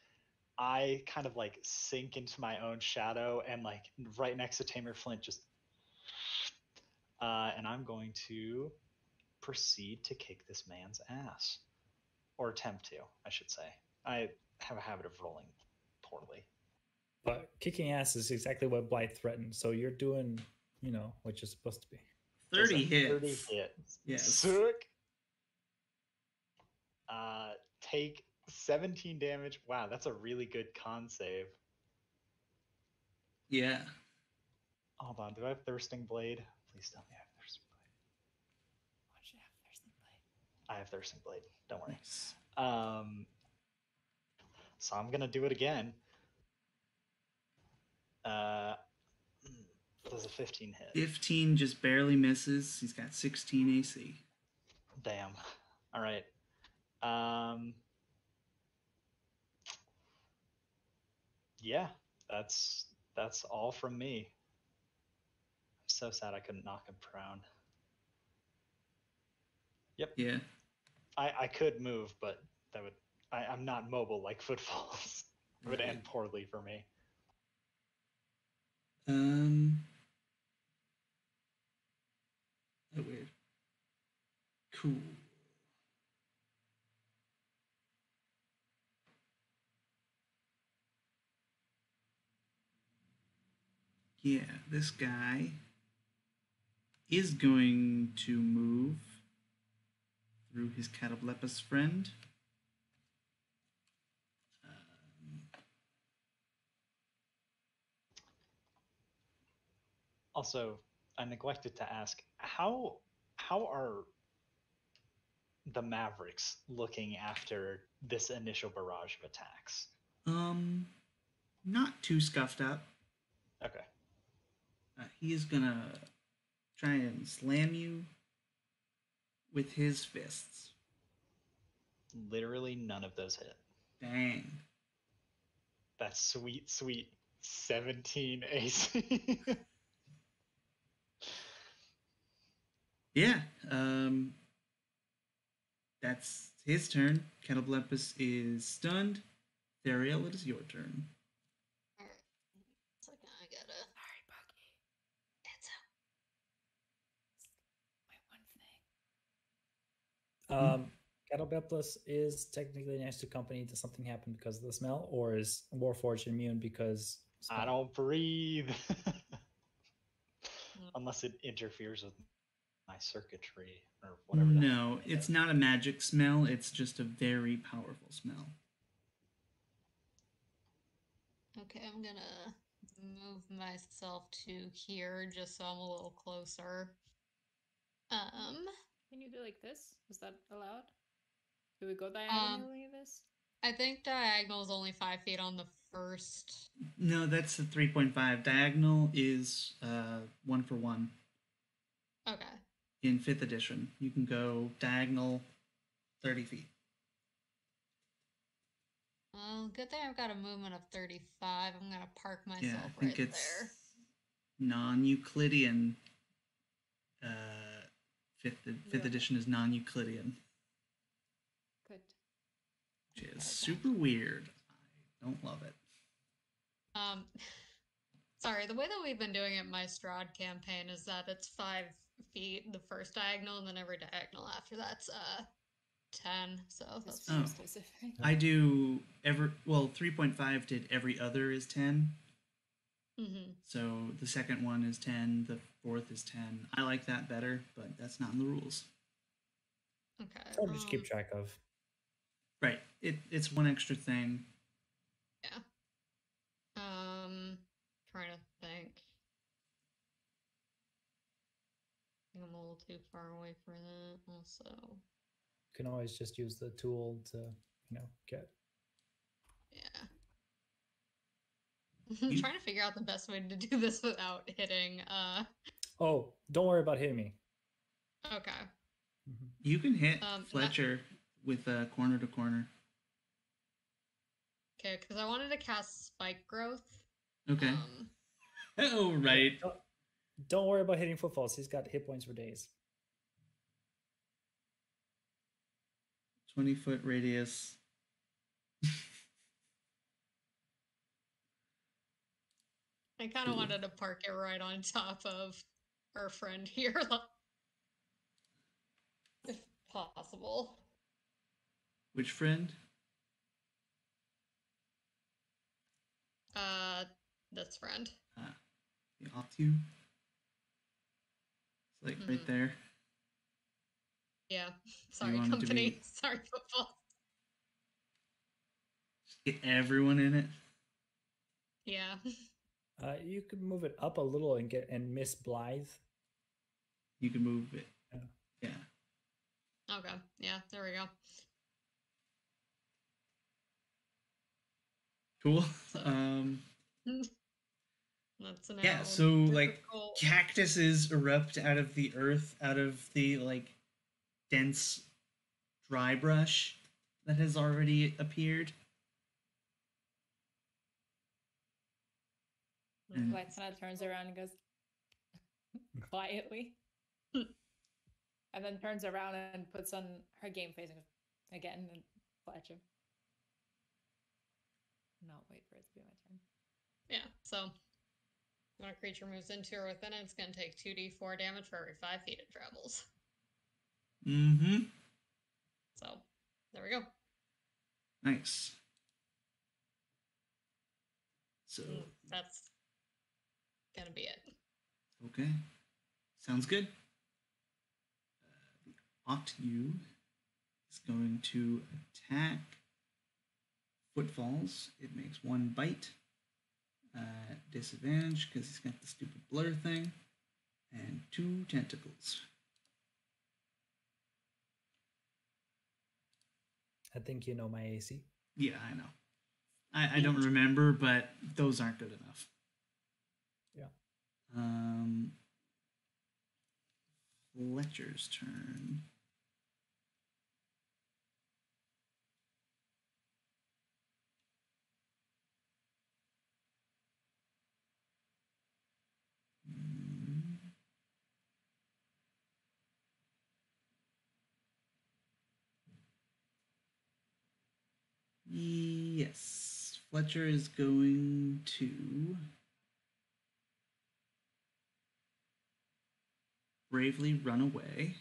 I kind of like sink into my own shadow and like right next to Tamer Flint just And I'm going to proceed to kick this man's ass. Or attempt to, I should say. I have a habit of rolling poorly. But kicking ass is exactly what Blight threatened. So you're doing, what you're supposed to be. 30 hits. 30 hits. Yes. Sick. Take 17 damage. Wow, that's a really good con save. Yeah. Hold on, do I have Thirsting Blade? Please tell me I have Thirsting Blade. Why should I have Thirsting Blade? I have Thirsting Blade. Don't worry. Nice. So I'm gonna do it again. Does a 15 hit? 15 just barely misses. He's got 16 AC. Damn. All right. Yeah, that's all from me. I'm so sad I couldn't knock him prone. Yep. Yeah. I could move, but that would I'm not mobile like footfalls. It would end poorly for me. Oh, weird. Cool. Yeah, this guy is going to move through his Catoblepus friend. Also, I neglected to ask how are the Mavericks looking after this initial barrage of attacks? Not too scuffed up. Okay. He is gonna try and slam you with his fists. Literally none of those hit. Dang. That's sweet 17 AC. Yeah. That's his turn. Catoblepus is stunned. Theriel, it is your turn. Alright. It's like I gotta. Sorry, Bucky. It's My one thing. Catoblepus is technically next to company. Does something happen because of the smell, or is Warforged immune because smell? I don't breathe. Unless it interferes with my circuitry or whatever. No, it's not a magic smell. It's just a very powerful smell. Okay, I'm gonna move myself to here just so I'm a little closer. Can you do like this? Is that allowed? Do we go diagonally this? I think diagonal is only 5 feet on the first. No, that's the 3.5. Diagonal is 1 for 1. Okay. In 5th edition, you can go diagonal 30 feet. Well, good thing I've got a movement of 35. I'm gonna park myself Yeah, I think right it's there. non-Euclidean. 5th edition is non-Euclidean, Good. which is super weird. I don't love it. Sorry, the way that we've been doing it in my Strahd campaign is that it's 5 feet the first diagonal, and then every diagonal after that's 10. So that's very Oh. specific. I do 3.5 did every other is 10. So the second one is 10, the fourth is 10. I like that better, but that's not in the rules. Okay. It's hard to just keep track of. Right. It's one extra thing. Yeah. Trying to think. I think I'm a little too far away for that also. You can always just use the tool to, get. Yeah. I'm trying to figure out the best way to do this without hitting Oh, don't worry about hitting me. Okay. You can hit Fletcher with corner to corner. Okay, because I wanted to cast Spike Growth. Okay. Oh, right. Don't worry about hitting footfalls. He's got hit points for days. 20-foot radius. I kind of wanted to park it right on top of our friend here, if possible. Which friend? This friend. The Octu. It's like right there. Yeah. Sorry, want it to company. be- Sorry, football. Just get everyone in it. Yeah. You could move it up a little and miss Blythe. You can move it. Yeah. Okay. Yeah, there we go. Cool. That's Yeah, now so like difficult. cactuses erupt out of the earth, out of the like dense dry brush that has already appeared. And Blythe kind of turns around and goes quietly. And then turns around and puts on her game face again and Fletcher. No, wait for it to be my turn. Yeah, so when a creature moves into or within it, it's going to take 2d4 damage for every 5 feet it travels. Mm-hmm. So, there we go. Nice. So That's going to be it. okay, sounds good. The Octu is going to attack Footfalls. It makes 1 bite. Disadvantage because he's got the stupid blur thing. And 2 tentacles. I think you know my AC. Yeah, I know. I don't remember, but those aren't good enough. Yeah. Fletcher's turn. Yes. Fletcher is going to bravely run away.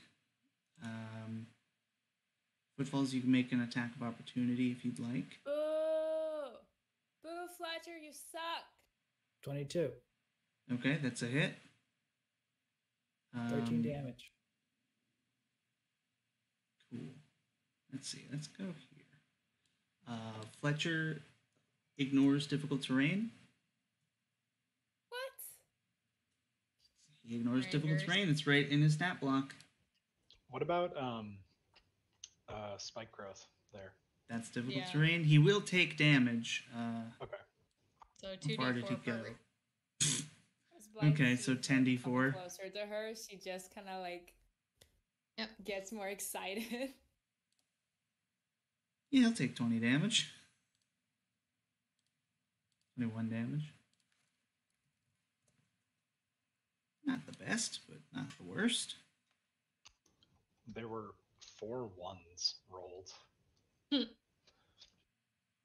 Footfalls, you can make an attack of opportunity if you'd like. Boo! Boo, Fletcher, you suck! 22. Okay, that's a hit. 13 damage. Cool. Let's see. Let's go here. Fletcher ignores difficult terrain. What? He ignores difficult Rangers. terrain. It's right in his stat block. What about spike growth there? That's difficult Yeah. terrain. He will take damage. Okay. So How far did 2d4 he for go? every. As Blythe Okay, so sees him 10d4. coming closer to her, she just kind of like Yep. gets more excited. Yeah, he'll take 20 damage. 21 damage. Not the best, but not the worst. There were 4 ones rolled.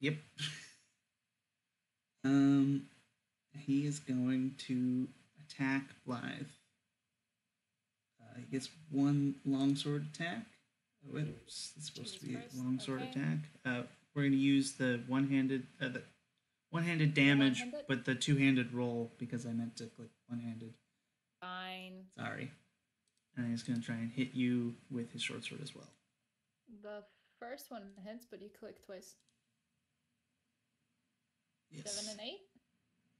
Yep. He is going to attack Blythe. He gets 1 longsword attack. Whoops, it's supposed to be a Jesus Christ, longsword okay. attack. We're going to use the one-handed damage, one-handed? but the two-handed roll because I meant to click one-handed. Fine. Sorry. And he's going to try and hit you with his short sword as well. The first one hits, but you click twice. Yes. 7 and 8?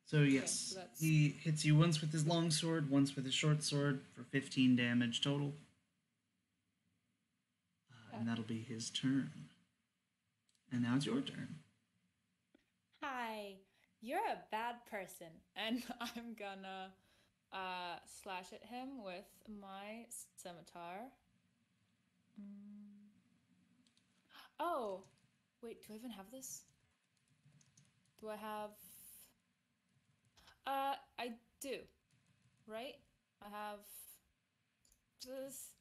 So yes, so that's- he hits you once with his long sword, once with his short sword for 15 damage total. And that'll be his turn. And now it's your turn. Hi, you're a bad person. And I'm gonna slash at him with my scimitar. Oh, wait, do I even have this? Do I have... I do, right? I have this,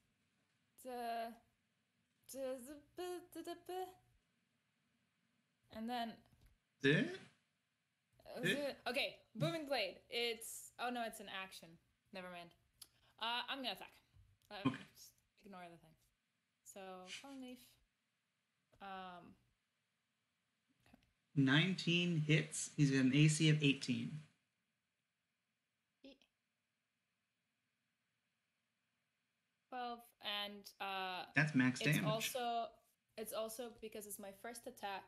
and then Yeah? okay, booming blade. It's oh no, it's an action. Never mind. I'm gonna attack. Okay. Just ignore the thing. So falling leaf. Um. 19 hits. He's got an AC of 18. 12 and That's max it's damage. also because it's my first attack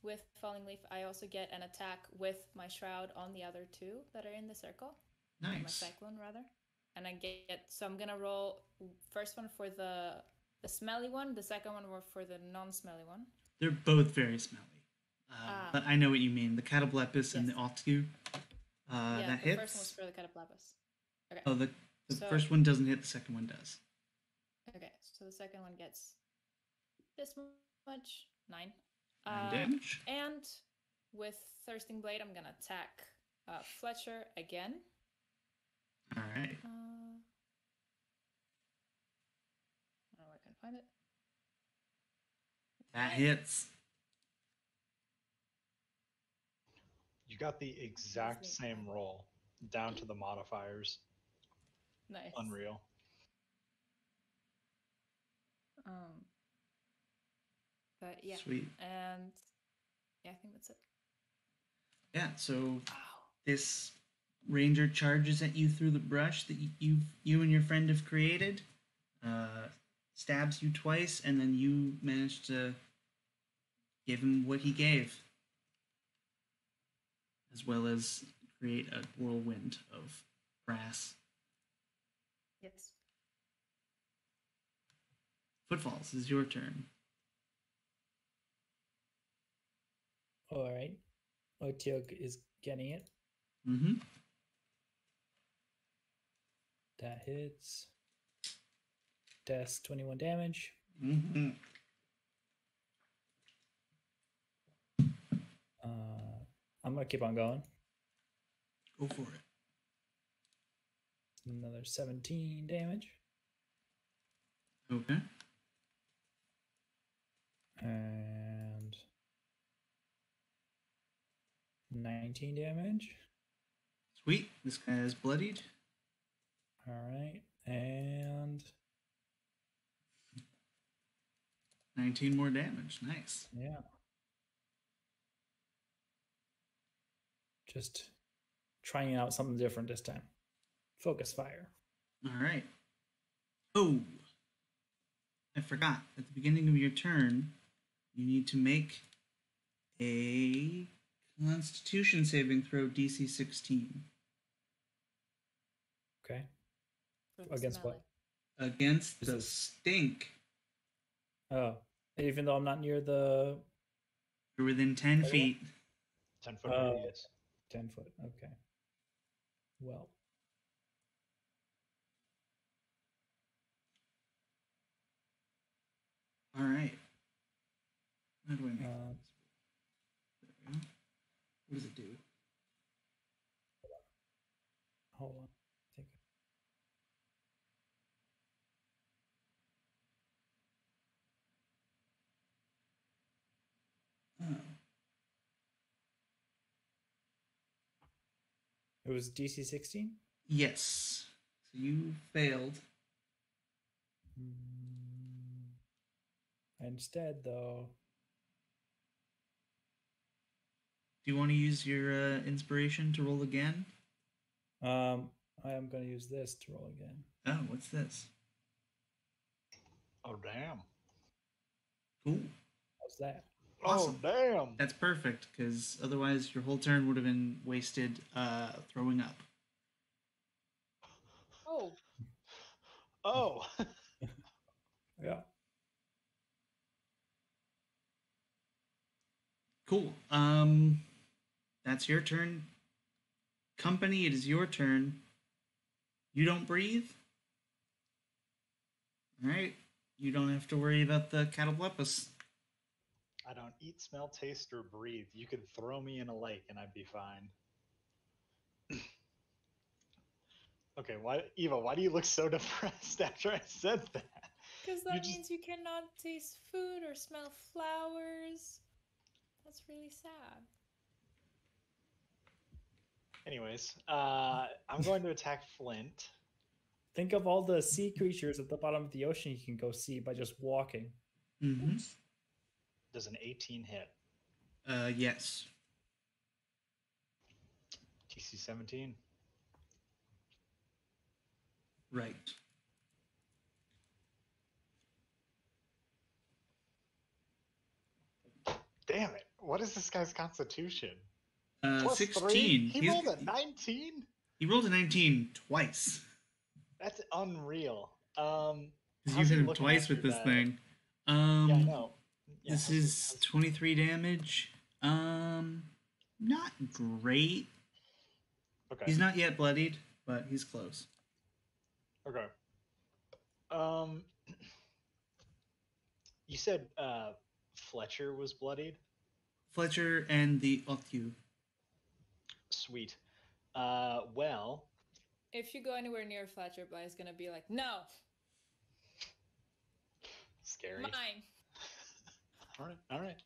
with falling leaf. I also get an attack with my shroud on the other two that are in the circle. Nice. My cyclone rather, and I get. So I'm gonna roll first one for the smelly one, the second one for the non-smelly one. They're both very smelly. But I know what you mean. The Catoblepis and the Octu. Yeah, that the hits. first one was for the Catoblepis. Okay. Oh, the first one doesn't hit. The second one does. Okay, so the second one gets this much, 9. 9 damage. And with Thirsting Blade, I'm gonna attack Fletcher again. All right. I don't know where I can find it. That hits. You got the exact same roll, down to the modifiers. Nice. Unreal. But yeah. Sweet. And yeah, I think that's it. Yeah, so this ranger charges at you through the brush that you and your friend have created, stabs you twice, and then you manage to give him what he gave, as well as create a whirlwind of brass. Yes. Footfalls, is your turn. All right. Otiok is getting it. Mm-hmm. That hits. Does 21 damage. Mm-hmm. I'm going to keep on going. Go for it. Another 17 damage. Okay. And 19 damage. Sweet. This guy is bloodied. All right. And 19 more damage. Nice. yeah. Just trying out something different this time. Focus fire. All right. Oh, I forgot. At the beginning of your turn, you need to make a Constitution saving throw DC 16. Okay. Against what? Against the stink. Oh, even though I'm not near the... You're within 10 feet. 10-foot radius. 10 foot. Okay. Well. All right. How do I make this? There we go. What does it do? Hold on. Take it. Oh. It was DC 16? Yes. So you failed. Instead, though... Do you want to use your inspiration to roll again? I am going to use this to roll again. Oh, what's this? Oh, damn. Cool. How's that? Awesome. Oh, damn. That's perfect, because otherwise your whole turn would have been wasted throwing up. Oh. Oh. Yeah. Cool. That's your turn. Company, it is your turn. You don't breathe? Alright. You don't have to worry about the Catoblepis. I don't eat, smell, taste, or breathe. You could throw me in a lake and I'd be fine. Okay, Eva, why do you look so depressed after I said that? Because that means you cannot taste food or smell flowers. That's really sad. Anyways, I'm going to attack Flint. Think of all the sea creatures at the bottom of the ocean you can go see by just walking. Mm-hmm. Does an 18 hit? Yes. TC 17. Right. Damn it. What is this guy's constitution? Plus 16. 3? He rolled a 19? He rolled a 19 twice. That's unreal. Because you how's hit he him looking twice after with this that? thing. Yeah, I know. Yeah, This is 23 damage. Not great. Okay. He's not yet bloodied, but he's close. Okay. You said Fletcher was bloodied? Fletcher and the Othu. Sweet. Well, If you go anywhere near Fletcher, Blaze gonna be like, no, scary. mine. All right.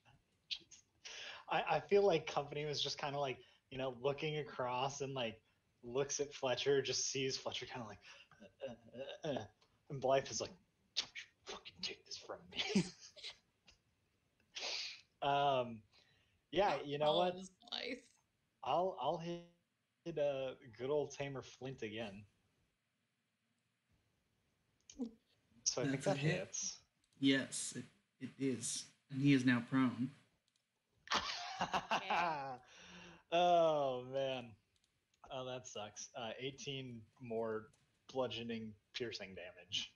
Jeez. I feel like Company was just kind of like, looking across and like looks at Fletcher, just sees Fletcher kind of like, and Blythe is like, don't you fucking take this from me. Yeah, you know what? His life. I'll hit a good old Tamer Flint again. So I think That's a that hit. hits. Yes, it is. And he is now prone. Oh man. Oh, that sucks. 18 more bludgeoning piercing damage.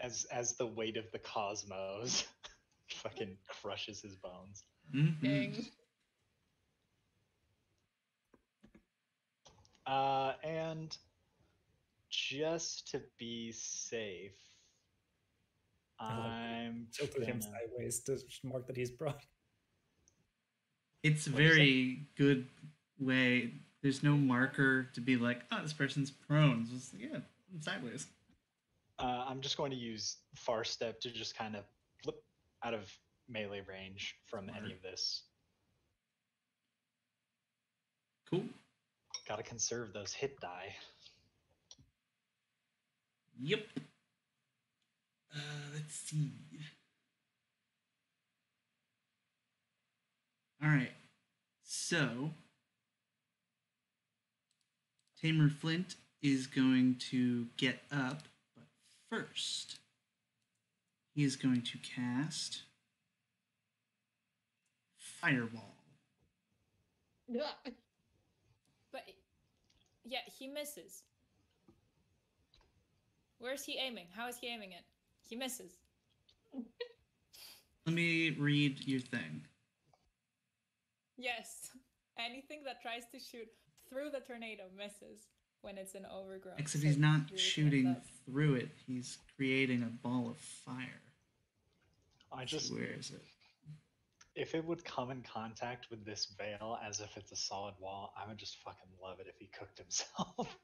As the weight of the cosmos fucking crushes his bones. Mm-hmm. Dang. And just to be safe, I'm Tilted him gonna... sideways to mark that he's prone. It's a What'd you say? very good way. There's no marker to be like, oh, this person's prone. It's just, yeah, I'm sideways. I'm just going to use Far Step to just kind of flip out of melee range from any of this. Cool. Gotta conserve those hit die. Yep. Let's see. All right. So, Tamer Flint is going to get up, but first, he is going to cast Fireball. But yeah, he misses. Where's he aiming? How is he aiming it? He misses. Let me read your thing. Yes. Anything that tries to shoot through the tornado misses when it's an overgrown. Except So he's not really shooting ends up- through it. He's creating a ball of fire. I just... Where is it? If it would come in contact with this veil as if it's a solid wall, I would just fucking love it if he cooked himself.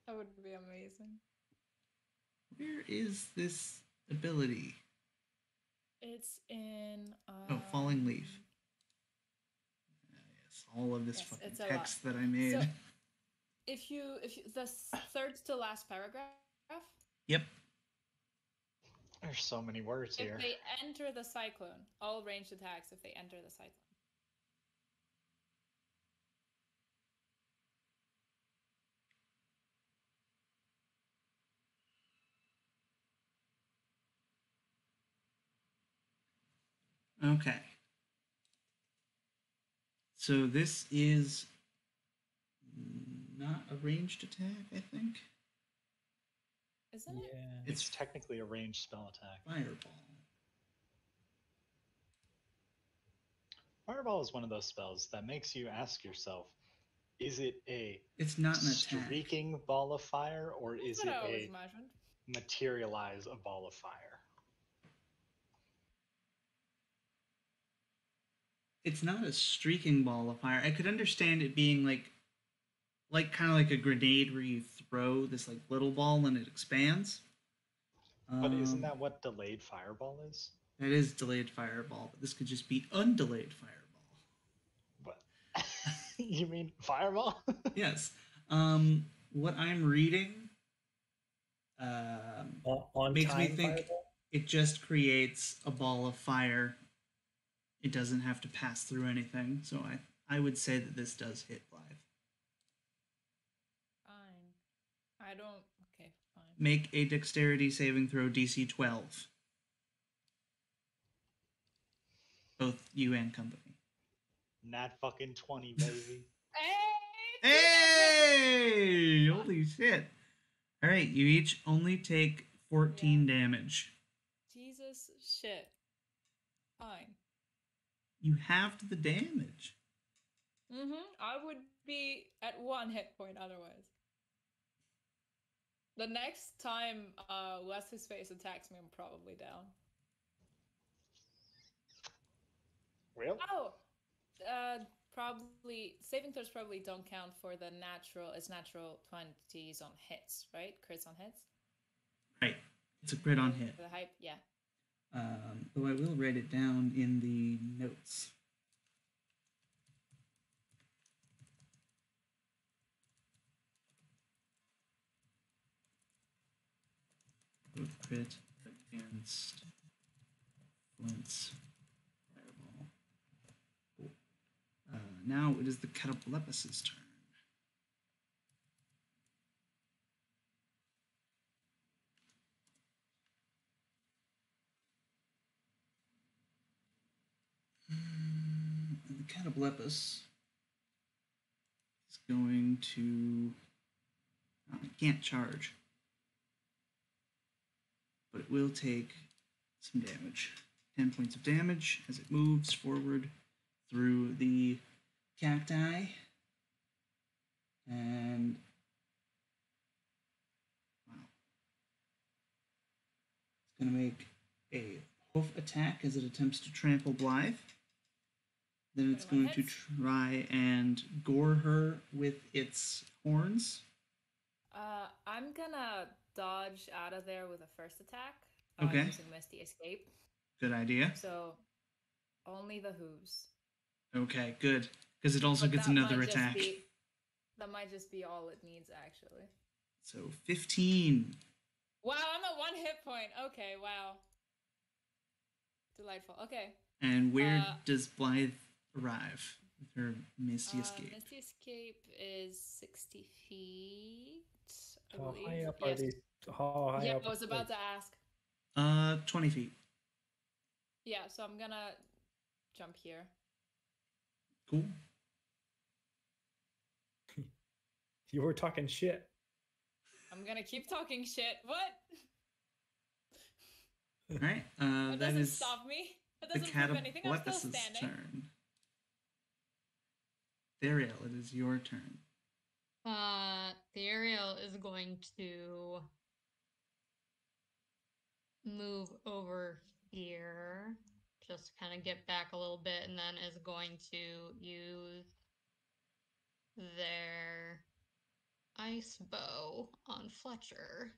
That would be amazing. Where is this ability? It's in. Falling Leaf. Yes, all of this Yes, fucking it's a text that I made. So, if you the third to last paragraph, Yep. There's so many words if here. they enter the cyclone, all ranged attacks if they enter the cyclone. Okay. So this is not a ranged attack, I think. Isn't it? Yeah. It's technically a ranged spell attack. Fireball. Fireball is one of those spells that makes you ask yourself, is it a It's not an attack. streaking ball of fire, or is That's what it I always a imagined. materialize a ball of fire? It's not a streaking ball of fire. I could understand it being like kind of like a grenade where you throw this like little ball and it expands. But isn't that what delayed fireball is? That is delayed fireball, but this could just be undelayed fireball. What? You mean fireball? Yes. What I'm reading On makes me time think fireball? it just creates a ball of fire. It doesn't have to pass through anything. So I would say that this does hit Blythe. Fine. I don't. Okay, fine. Make a dexterity saving throw DC 12. Both you and company. Nat fucking 20, baby. Hey! Holy shit. All right, you each only take 14 damage. Jesus shit. Fine. You halved the damage. I would be at 1 hit point otherwise. The next time What's His Face attacks me, I'm probably down. Real? Oh! Probably saving throws probably don't count for the natural. It's natural 20s on hits, right? Crits on hits. Right. It's a crit on hit. The hype, yeah. Though I will write it down in the notes. Crit against Flint's fireball. Cool. Now it is the Cataplepus's turn. The Cataplepus is going to... it can't charge. But it will take some damage. 10 points of damage as it moves forward through the cacti. And... wow. It's going to make a hoof attack as it attempts to trample Blythe. Then it's going to try and gore her with its horns. I'm gonna dodge out of there with a first attack. Okay. Using Misty Escape. Good idea. So, only the hooves. Okay, good. Because it also But gets that another might just attack. That might just be all it needs, actually. So 15. Wow, I'm at 1 hit point. Okay, wow. Delightful. Okay. And where does Blythe arrive with her Misty Escape? Misty Escape is 60 feet. I How believe. high up are these? How high Yeah, up? I was about to ask. 20 feet. Yeah, so I'm gonna jump here. Cool. You were talking shit. I'm gonna keep talking shit. What? All right. That That doesn't is stop me. That the doesn't prove anything. I'm still Cataplepus's standing. turn. Dariel, it is your turn. The Ariel is going to move over here, just kind of get back a little bit, and then is going to use their ice bow on Fletcher.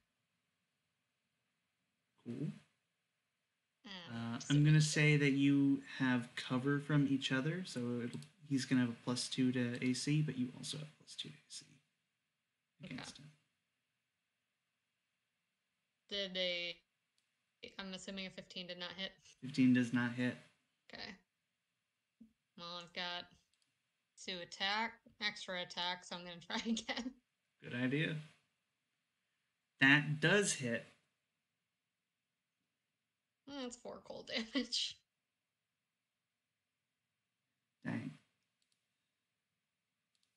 Cool. And I'm going to say that you have cover from each other, so he's going to have a +2 to AC, but you also have +2 to AC against him. I'm assuming a 15 did not hit. 15 does not hit. Okay. Well, I've got 2 extra attack, so I'm going to try again. Good idea. That does hit. That's 4 cold damage. Dang.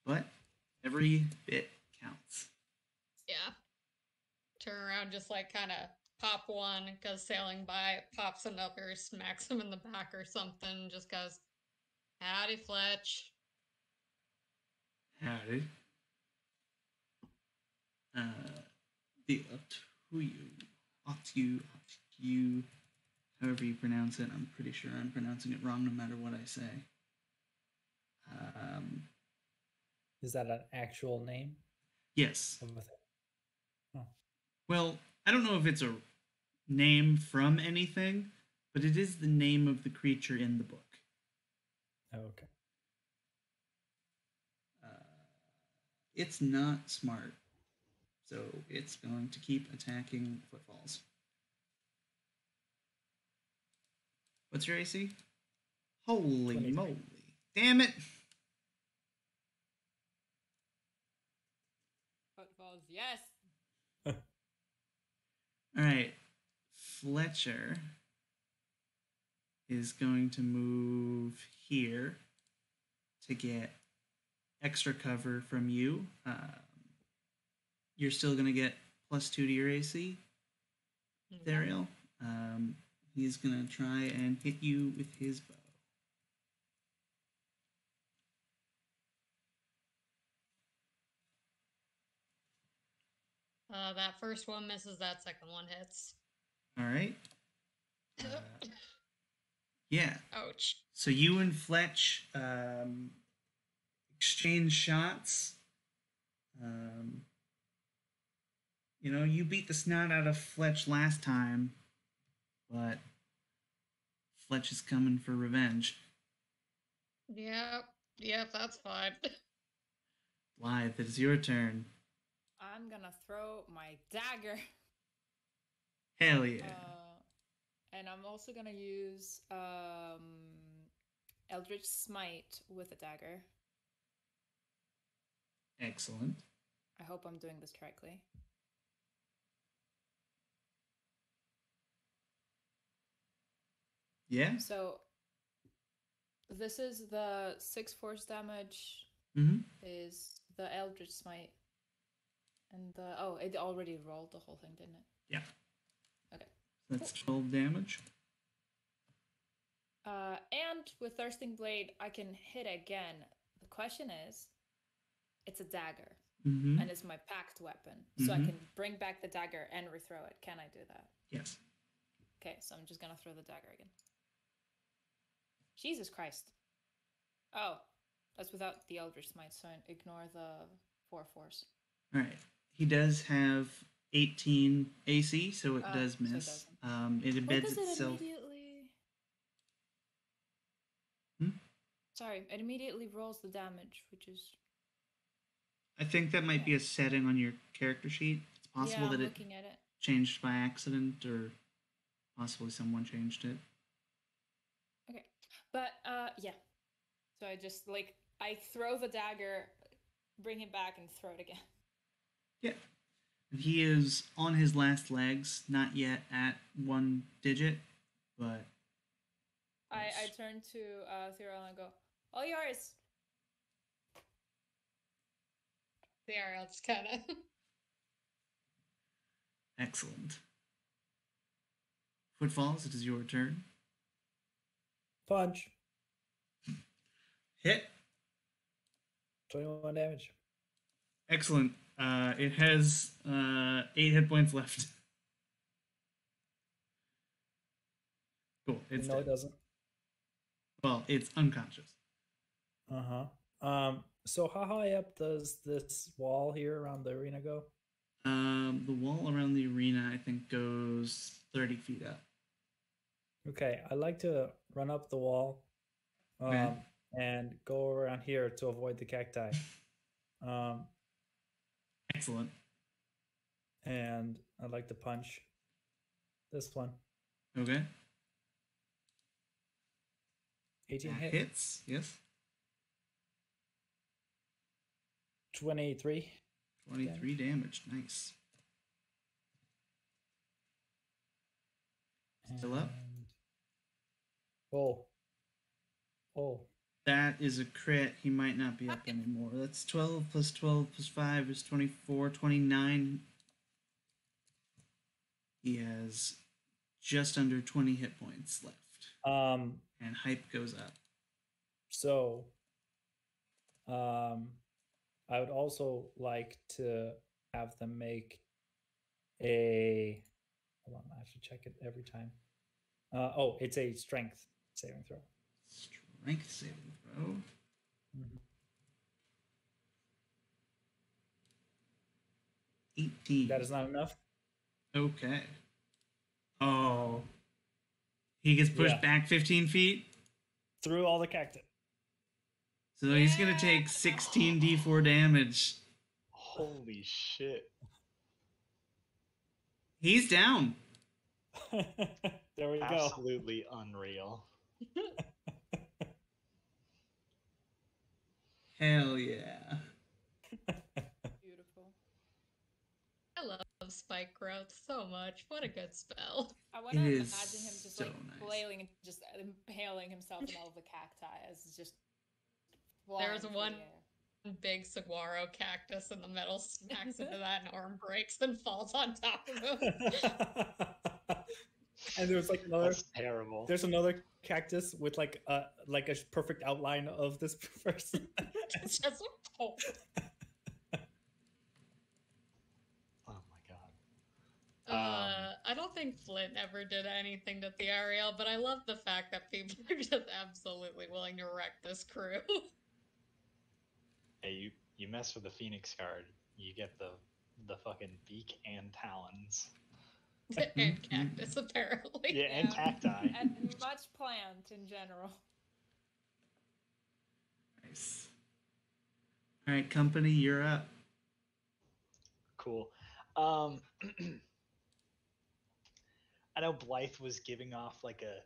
But every bit counts. Yeah. Turn around, just like kind of pop one, goes sailing by, pops another, smacks him in the back or something, just goes, howdy, Fletch. Howdy. The Otu, however you pronounce it. I'm pretty sure I'm pronouncing it wrong no matter what I say. Is that an actual name? Yes. Of a thing? Oh. Well, I don't know if it's a name from anything, but it is the name of the creature in the book. Oh, okay. It's not smart. So it's going to keep attacking Footfalls. What's your AC? Holy 23. moly. Damn it. Footfalls, yes. All right. Fletcher is going to move here to get extra cover from you. You're still going to get +2 to your AC, Theriel. He's going to try and hit you with his bow. That first one misses, that second one hits. All right. Yeah. Ouch. So you and Fletch exchange shots. You know, you beat the snot out of Fletch last time, but Fletch is coming for revenge. Yep, that's fine. Blythe, it's your turn. I'm gonna throw my dagger. Hell yeah. And I'm also gonna use Eldritch Smite with a dagger. Excellent. I hope I'm doing this correctly. Yeah? So this is the 6 force damage Mm-hmm. is the Eldritch Smite. And it already rolled the whole thing, didn't it? Yeah. Okay. That's 12 damage. And with Thirsting Blade, I can hit again. The question is, it's a dagger. Mm-hmm. And it's my packed weapon. So I can bring back the dagger and rethrow it. Can I do that? Yes. Okay, so I'm just gonna throw the dagger again. Jesus Christ. Oh, that's without the Eldritch Smite, so ignore the 4 force. All right. He does have 18 AC, so it does so it miss. doesn't. It embeds Does it itself. immediately... Hmm? Sorry, it immediately rolls the damage, which is... I think that might be a setting on your character sheet. It's possible that I'm it looking at it. changed by accident, or possibly someone changed it. Okay. But, yeah. So I just, I throw the dagger, bring him back, and throw it again. Yeah. And he is on his last legs, not yet at 1 digit, but... I turn to Theriel and go, all yours! Theriel just kind of... Excellent. Footfalls, it is your turn. Punch. Hit. 21 damage. Excellent. It has 8 hit points left. Cool. It's No, dead. it doesn't. Well, it's unconscious. So how high up does this wall here around the arena go? The wall around the arena, I think, goes 30 feet up. Okay, I like to run up the wall Okay. and go around here to avoid the cacti. Excellent. And I'd like to punch this one. Okay. 18 That hit. hits, yes. 23. 23 damage. Nice. Still up? And... Oh. That is a crit. He might not be up anymore. That's 12 plus 12 plus 5 is 24, 29. He has just under 20 hit points left. And hype goes up. So, I would also like to have them make a... Hold on, I have to check it every time. It's a strength saving throw. Strength saving throw. Mm-hmm. 18. That is not enough. Okay. Oh. He gets pushed back 15 feet. Through all the cacti. So he's going to take 16 d4 damage. Holy shit. He's down. There we go. Absolutely unreal. Hell yeah. Beautiful. I love spike growth so much. What a good spell. I want to It imagine is him just so like nice. flailing and just impaling himself in all of the cacti as it's just flying There's through one the air. big saguaro cactus in the middle, smacks into that, and arm breaks and falls on top of him. And there's like another. That's terrible. There's another cactus with like a perfect outline of this person. It's just oh. Oh my god. I don't think Flint ever did anything to the Ariel, but I love the fact that people are just absolutely willing to wreck this crew. Hey, you mess with the Phoenix card, you get the fucking beak and talons. And cactus, apparently. Yeah, and cacti. And much plant in general. Nice. All right, company, you're up. Cool. I know Blythe was giving off like a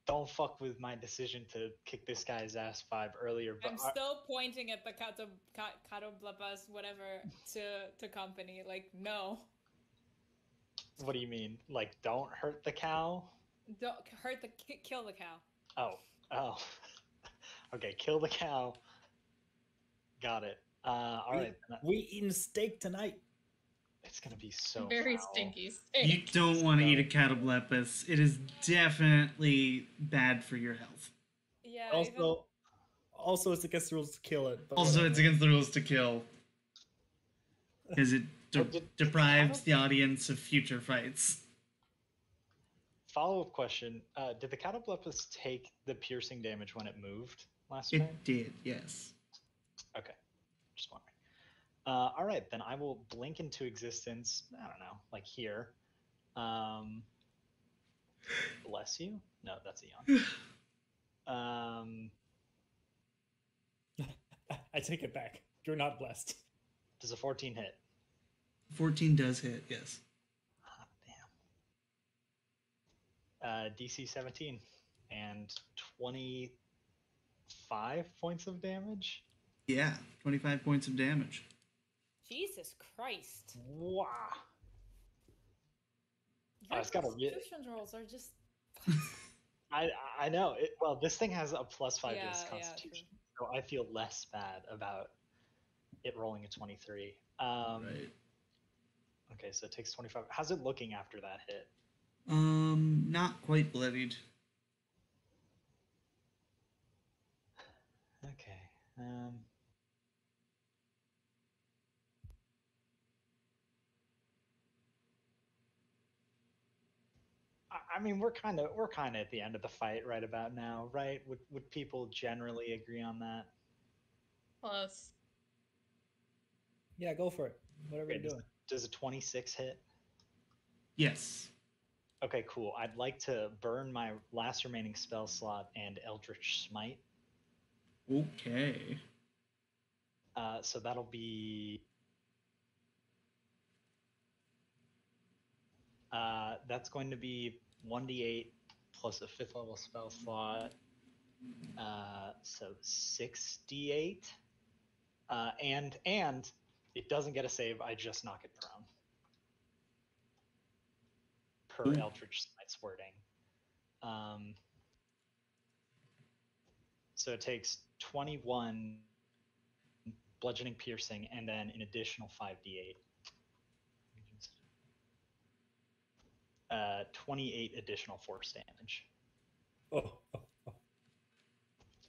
don't fuck with my decision to kick this guy's ass vibe earlier, but I'm still pointing at the Catoblepas, whatever, to company. Like, no. what do you mean? Like, don't hurt the cow? Don't hurt the kill the cow. Oh. Okay, kill the cow. Got it. All right. We eating steak tonight. It's gonna be so Very foul. stinky You steak. don't want to eat a catoblepis. It is definitely bad for your health. Yeah. Also, it's against the rules to kill it. But Also, whatever. it's against the rules to kill. Because it deprives the cattle- audience of future fights. Follow-up question: did the catoblepis take the piercing damage when it moved last It turn? did, yes. Okay, just wondering. All right, then I will blink into existence. I don't know, like here. Bless you. No, that's a yawn. I take it back. You're not blessed. Does a 14 hit? 14 does hit, yes. Ah, damn. DC 17 and 25 points of damage. Yeah, 25 points of damage. Jesus Christ. Wow. Your it's got a constitution rolls are just. I know. Well, this thing has a +5 to its Yeah, constitution, so I feel less bad about it rolling a 23. Right. Okay, so it takes 25. How's it looking after that hit? Not quite bloodied. Okay. I mean, we're kind of at the end of the fight right about now, right? Would people generally agree on that? Plus, Yeah, go for it. Whatever Okay, you're doing. Does a 26 hit? Yes. Okay, cool. I'd like to burn my last remaining spell slot and Eldritch Smite. Okay. So that'll be. That's going to be 1d8 plus a 5th level spell slot. So 6d8. And it doesn't get a save. I just knock it prone. Per Ooh. Eldritch Smite's wording. So it takes 21 bludgeoning, piercing, and then an additional 5d8. 28 additional force damage. Oh.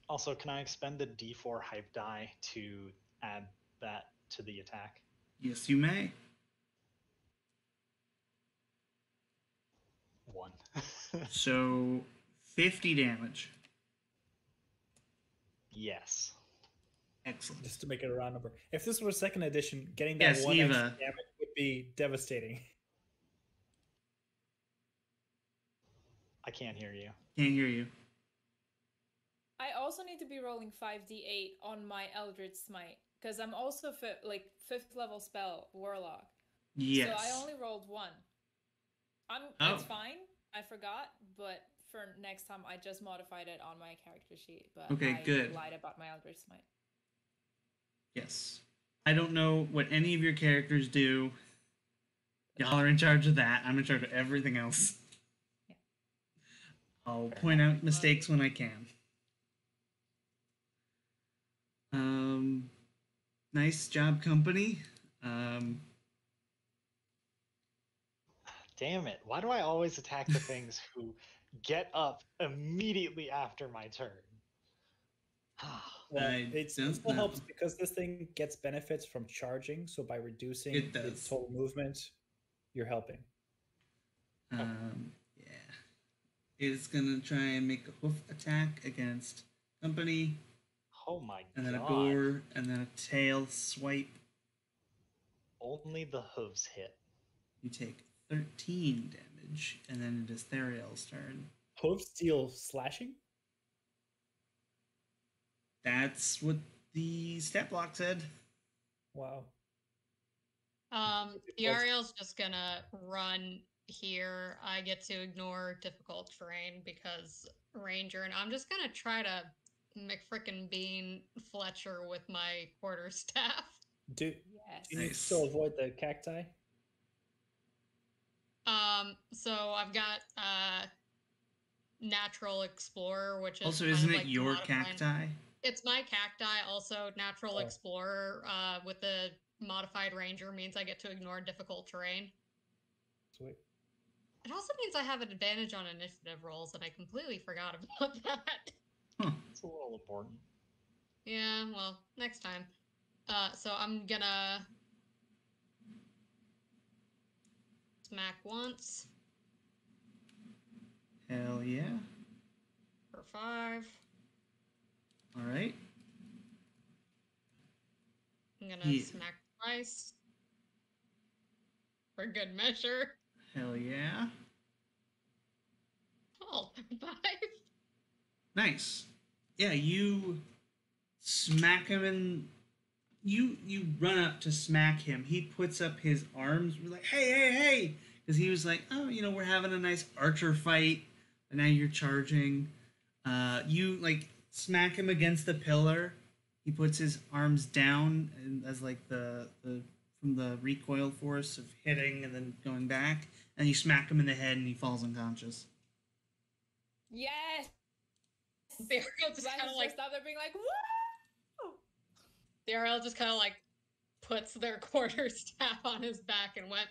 Also, can I expend the d4 hype die to add that to the attack? Yes, you may. 1. So, 50 damage. Yes. Excellent. Just to make it a round number. If this were second edition, getting that Yes, one Eva. extra damage would be devastating. I can't hear you. Can't hear you. I also need to be rolling 5d8 on my Eldritch Smite because I'm also fifth level spell warlock. Yes. So I only rolled 1. It's fine. I forgot, but for next time I just modified it on my character sheet. But Okay, I good. lied about my Eldritch Smite. Yes. I don't know what any of your characters do. Y'all are in charge of that. I'm in charge of everything else. Yeah. I'll point out mistakes when I can. Nice job, company. Damn it. Why do I always attack the things who get up immediately after my turn? Well, I it don't still know. helps because this thing gets benefits from charging. So by reducing It does. its total movement, you're helping. Yeah. It's gonna try and make a hoof attack against company, Oh my and then a god. gore, and then a tail swipe. Only the hooves hit. You take 13 damage, and then it is Theriel's turn. Hooves deal slashing? That's what the stat block said. Wow. Yariel's just gonna run here. I get to ignore difficult terrain because ranger, and I'm just gonna try to McFrickin' Bean Fletcher with my quarterstaff. Do Yes. you Nice. still avoid the cacti? So I've got Natural Explorer, which is Also, kind isn't of it like the your modifying- cacti? It's my cacti. Also, Natural Oh. Explorer with the modified ranger means I get to ignore difficult terrain. Sweet. It also means I have an advantage on initiative rolls, and I completely forgot about that. Huh. It's a little important. Yeah, well, next time. So I'm gonna smack once Hell yeah. for 5. All right. I'm gonna Yeah. smack twice for good measure. Hell yeah. Oh, 5. Nice. Yeah, you smack him and you run up to smack him. He puts up his arms. We're like, hey, because he was like, oh, we're having a nice archer fight, and now you're charging. You like smack him against the pillar. He puts his arms down and as like the from the recoil force of hitting and then going back, and you smack him in the head and he falls unconscious. Yes. The RL just kind of like out there being like, woo! the RL just kind of like puts their quarterstaff on his back and went,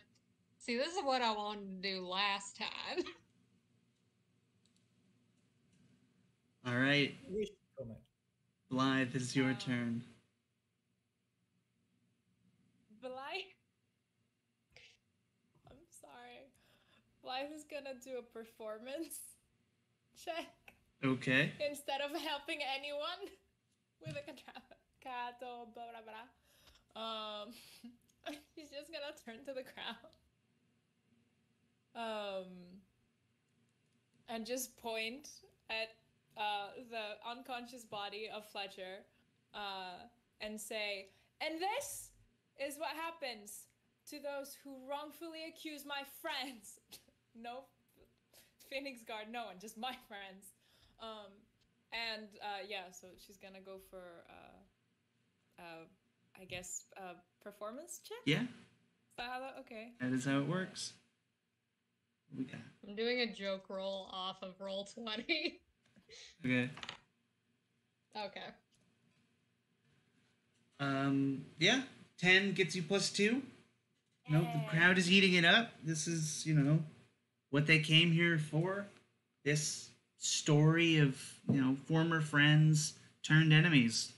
see, this is what I wanted to do last time. All right, We should comment. Blythe, it's your turn. Blythe. I'm sorry. Blythe is gonna do a performance check Okay. instead of helping anyone with a cato, blah blah blah. She's just gonna turn to the crowd. And just point at the unconscious body of Fletcher, and say, "And this is what happens to those who wrongfully accuse my friends." No Phoenix Guard, no one, just my friends. Yeah, so she's gonna go for I guess performance check? Yeah, Is that how that, okay. that is how it works. What we got? I'm doing a joke roll off of roll 20. Okay. Okay. Yeah, 10 gets you +2. Nope, the crowd is eating it up. This is, what they came here for. This story of, former friends turned enemies.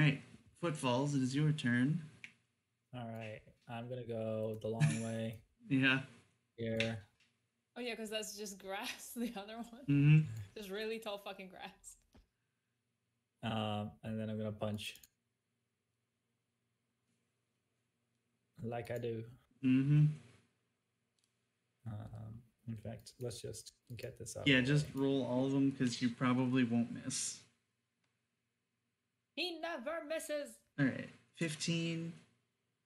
All right, Footfalls, it is your turn. All right. I'm going to go the long way Yeah. here. Oh yeah, because that's just grass, the other one. Mm-hmm. Just really tall fucking grass. And then I'm going to punch. Like I do. Mm-hmm. In fact, let's just get this out. Yeah, of the just way. roll all of them because you probably won't miss. He never misses. All right, 15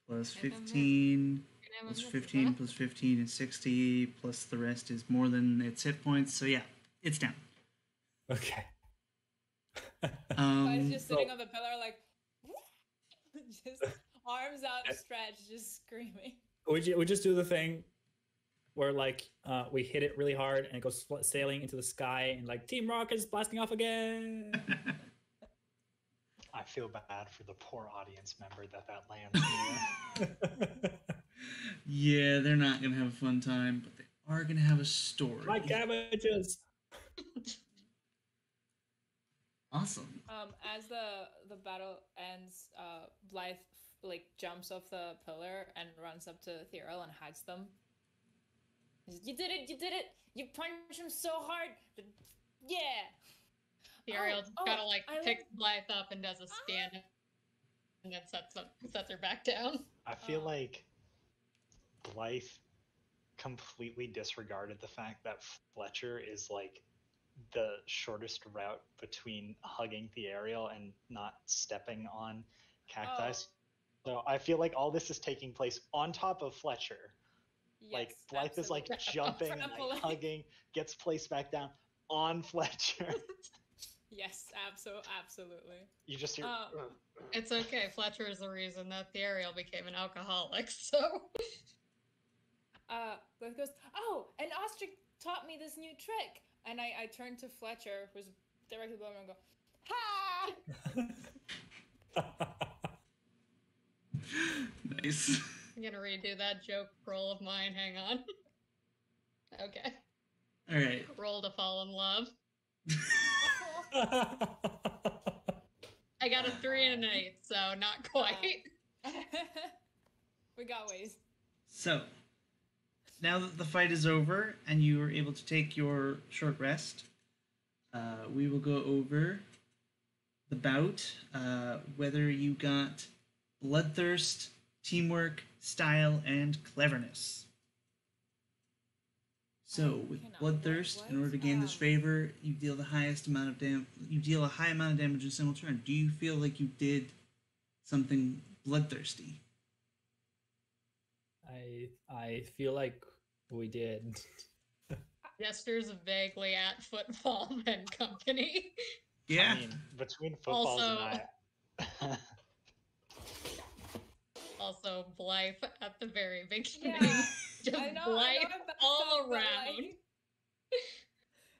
plus Never miss. 15 Never plus misses, 15 huh? plus 15 is 60, plus the rest is more than its hit points. So yeah, it's down. Okay. Guy's just sitting so- on the pillar, like, just arms outstretched, just screaming. we just do the thing where like we hit it really hard and it goes sailing into the sky and like Team Rocket's blasting off again. I feel bad for the poor audience member that lands near. Yeah, they're not gonna have a fun time, but they are gonna have a story. My cabbages. Awesome. As the battle ends, Blythe like jumps off the pillar and runs up to Theriel and hugs them. He says, "You did it! You did it! You punched him so hard! Yeah!" Ariel Oh, kind of like I picks Blythe up and does a scan, and then sets her back down. I feel like Blythe completely disregarded the fact that Fletcher is like the shortest route between hugging the aerial and not stepping on cacti. So I feel like all this is taking place on top of Fletcher. Like Yes, Blythe is like absolutely. jumping and like Trampoline. hugging, gets placed back down on Fletcher. Yes, absolutely. You just hear. It's okay. Fletcher is the reason that the Ariel became an alcoholic. So Blythe goes, "Oh, and Ostrich taught me this new trick." And I turn to Fletcher, who's directly below me, and go, "Ha!" Nice. I'm gonna redo that joke roll of mine. Hang on. Okay. All right. Roll to fall in love. I got a 3 and an 8, so not quite. We got ways. So, now that the fight is over and you are able to take your short rest, we will go over the bout, whether you got bloodthirst, teamwork, style, and cleverness. So, with Cannot bloodthirst, in order to gain this favor, you deal the highest amount of you deal a high amount of damage in a single turn. Do you feel like you did something bloodthirsty? I feel like we did. Gestures vaguely at Footfall and company. Yeah. I mean, between footballs Also- and I. Also, Blythe at the very beginning. Yeah, Just I know Blythe I messed all up, but, around. like,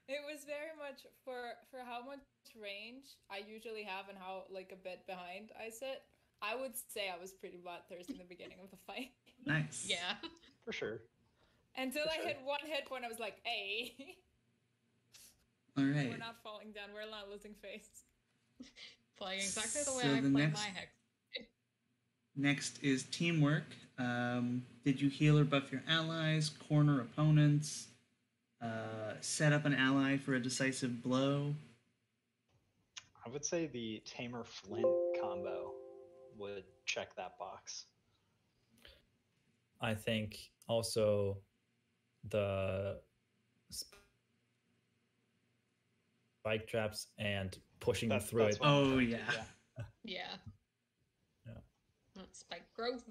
it was very much for how much range I usually have and how like a bit behind I sit. I would say I was pretty bloodthirsty in the beginning of the fight. Nice. Yeah. For sure. Until For I sure. hit one hit point, I was like, "Hey, All right. we're not falling down. We're not losing face." Playing exactly the way So I the play next- my hex. Next is teamwork. Did you heal or buff your allies, corner opponents, set up an ally for a decisive blow? I would say the Tamer Flint combo would check that box. I think also the spike traps and pushing them through it. what I'm Oh, referring to, yeah. Yeah. Yeah. That's spike growth.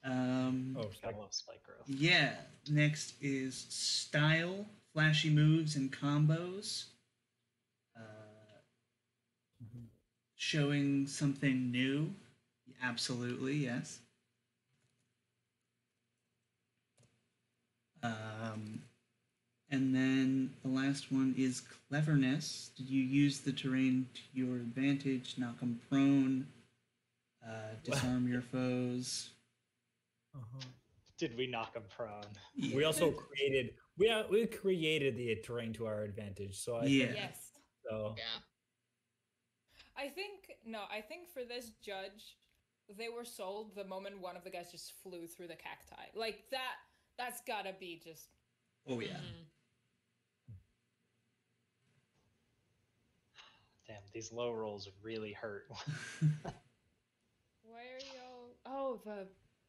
Oh, Gotta love spike growth. Yeah. Next is style, flashy moves and combos. Showing something new. Absolutely, yes. And then the last one is cleverness. Did you use the terrain to your advantage, knock them prone, disarm your foes? Did we knock him prone? We also created we created the terrain to our advantage. So I Yeah. think Yes. so. Yeah. I think for this judge, they were sold the moment one of the guys just flew through the cacti. Like that's gotta be just Oh yeah. Mhm. Damn, these low rolls really hurt. why are y'all oh the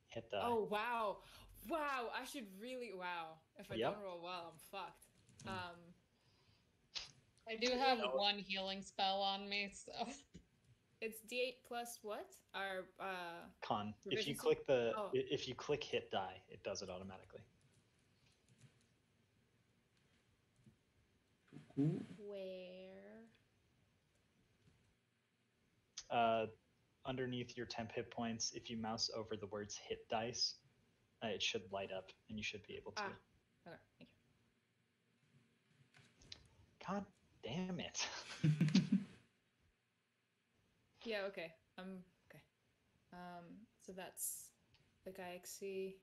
Hit the. oh wow. Wow, I should really if I Yep. don't roll well, I'm fucked. I do have one healing spell on me, so It's D8 plus what? Our Con. If you proficiency? click Oh. if you click hit die, it does it automatically. Cool. Where? Underneath your temp hit points, if you mouse over the words hit dice, it should light up and you should be able to. Okay, thank you. God damn it. Yeah, okay. Okay. So that's the Galaxy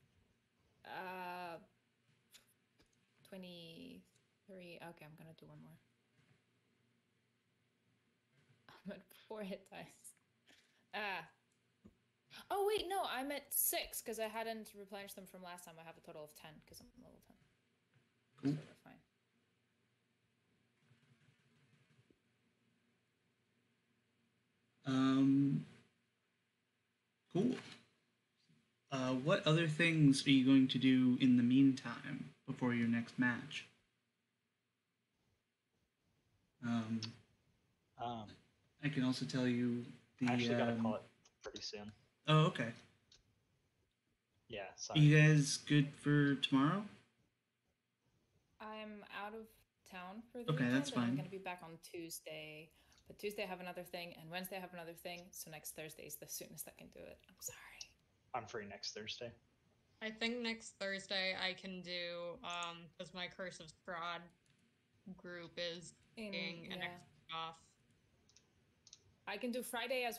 23. Okay, I'm gonna do one more. I'm at 4 hit dice. Oh wait, no, I'm at 6 because I hadn't replenished them from last time. I have a total of 10 because I'm level 10. Cool. So we're fine. Cool. What other things are you going to do in the meantime before your next match? I can also tell you the. I actually gotta call it pretty soon. Oh, okay. Yeah, Are sorry. you guys good for tomorrow? I'm out of town for the Okay, weekend, that's and I'm fine. gonna be back on Tuesday. But Tuesday I have another thing, and Wednesday I have another thing. So next Thursday is the soonest I can do it. I'm sorry. I'm free next Thursday. I think next Thursday I can do because my Curse of Strahd group is being an extra off. I can do Friday as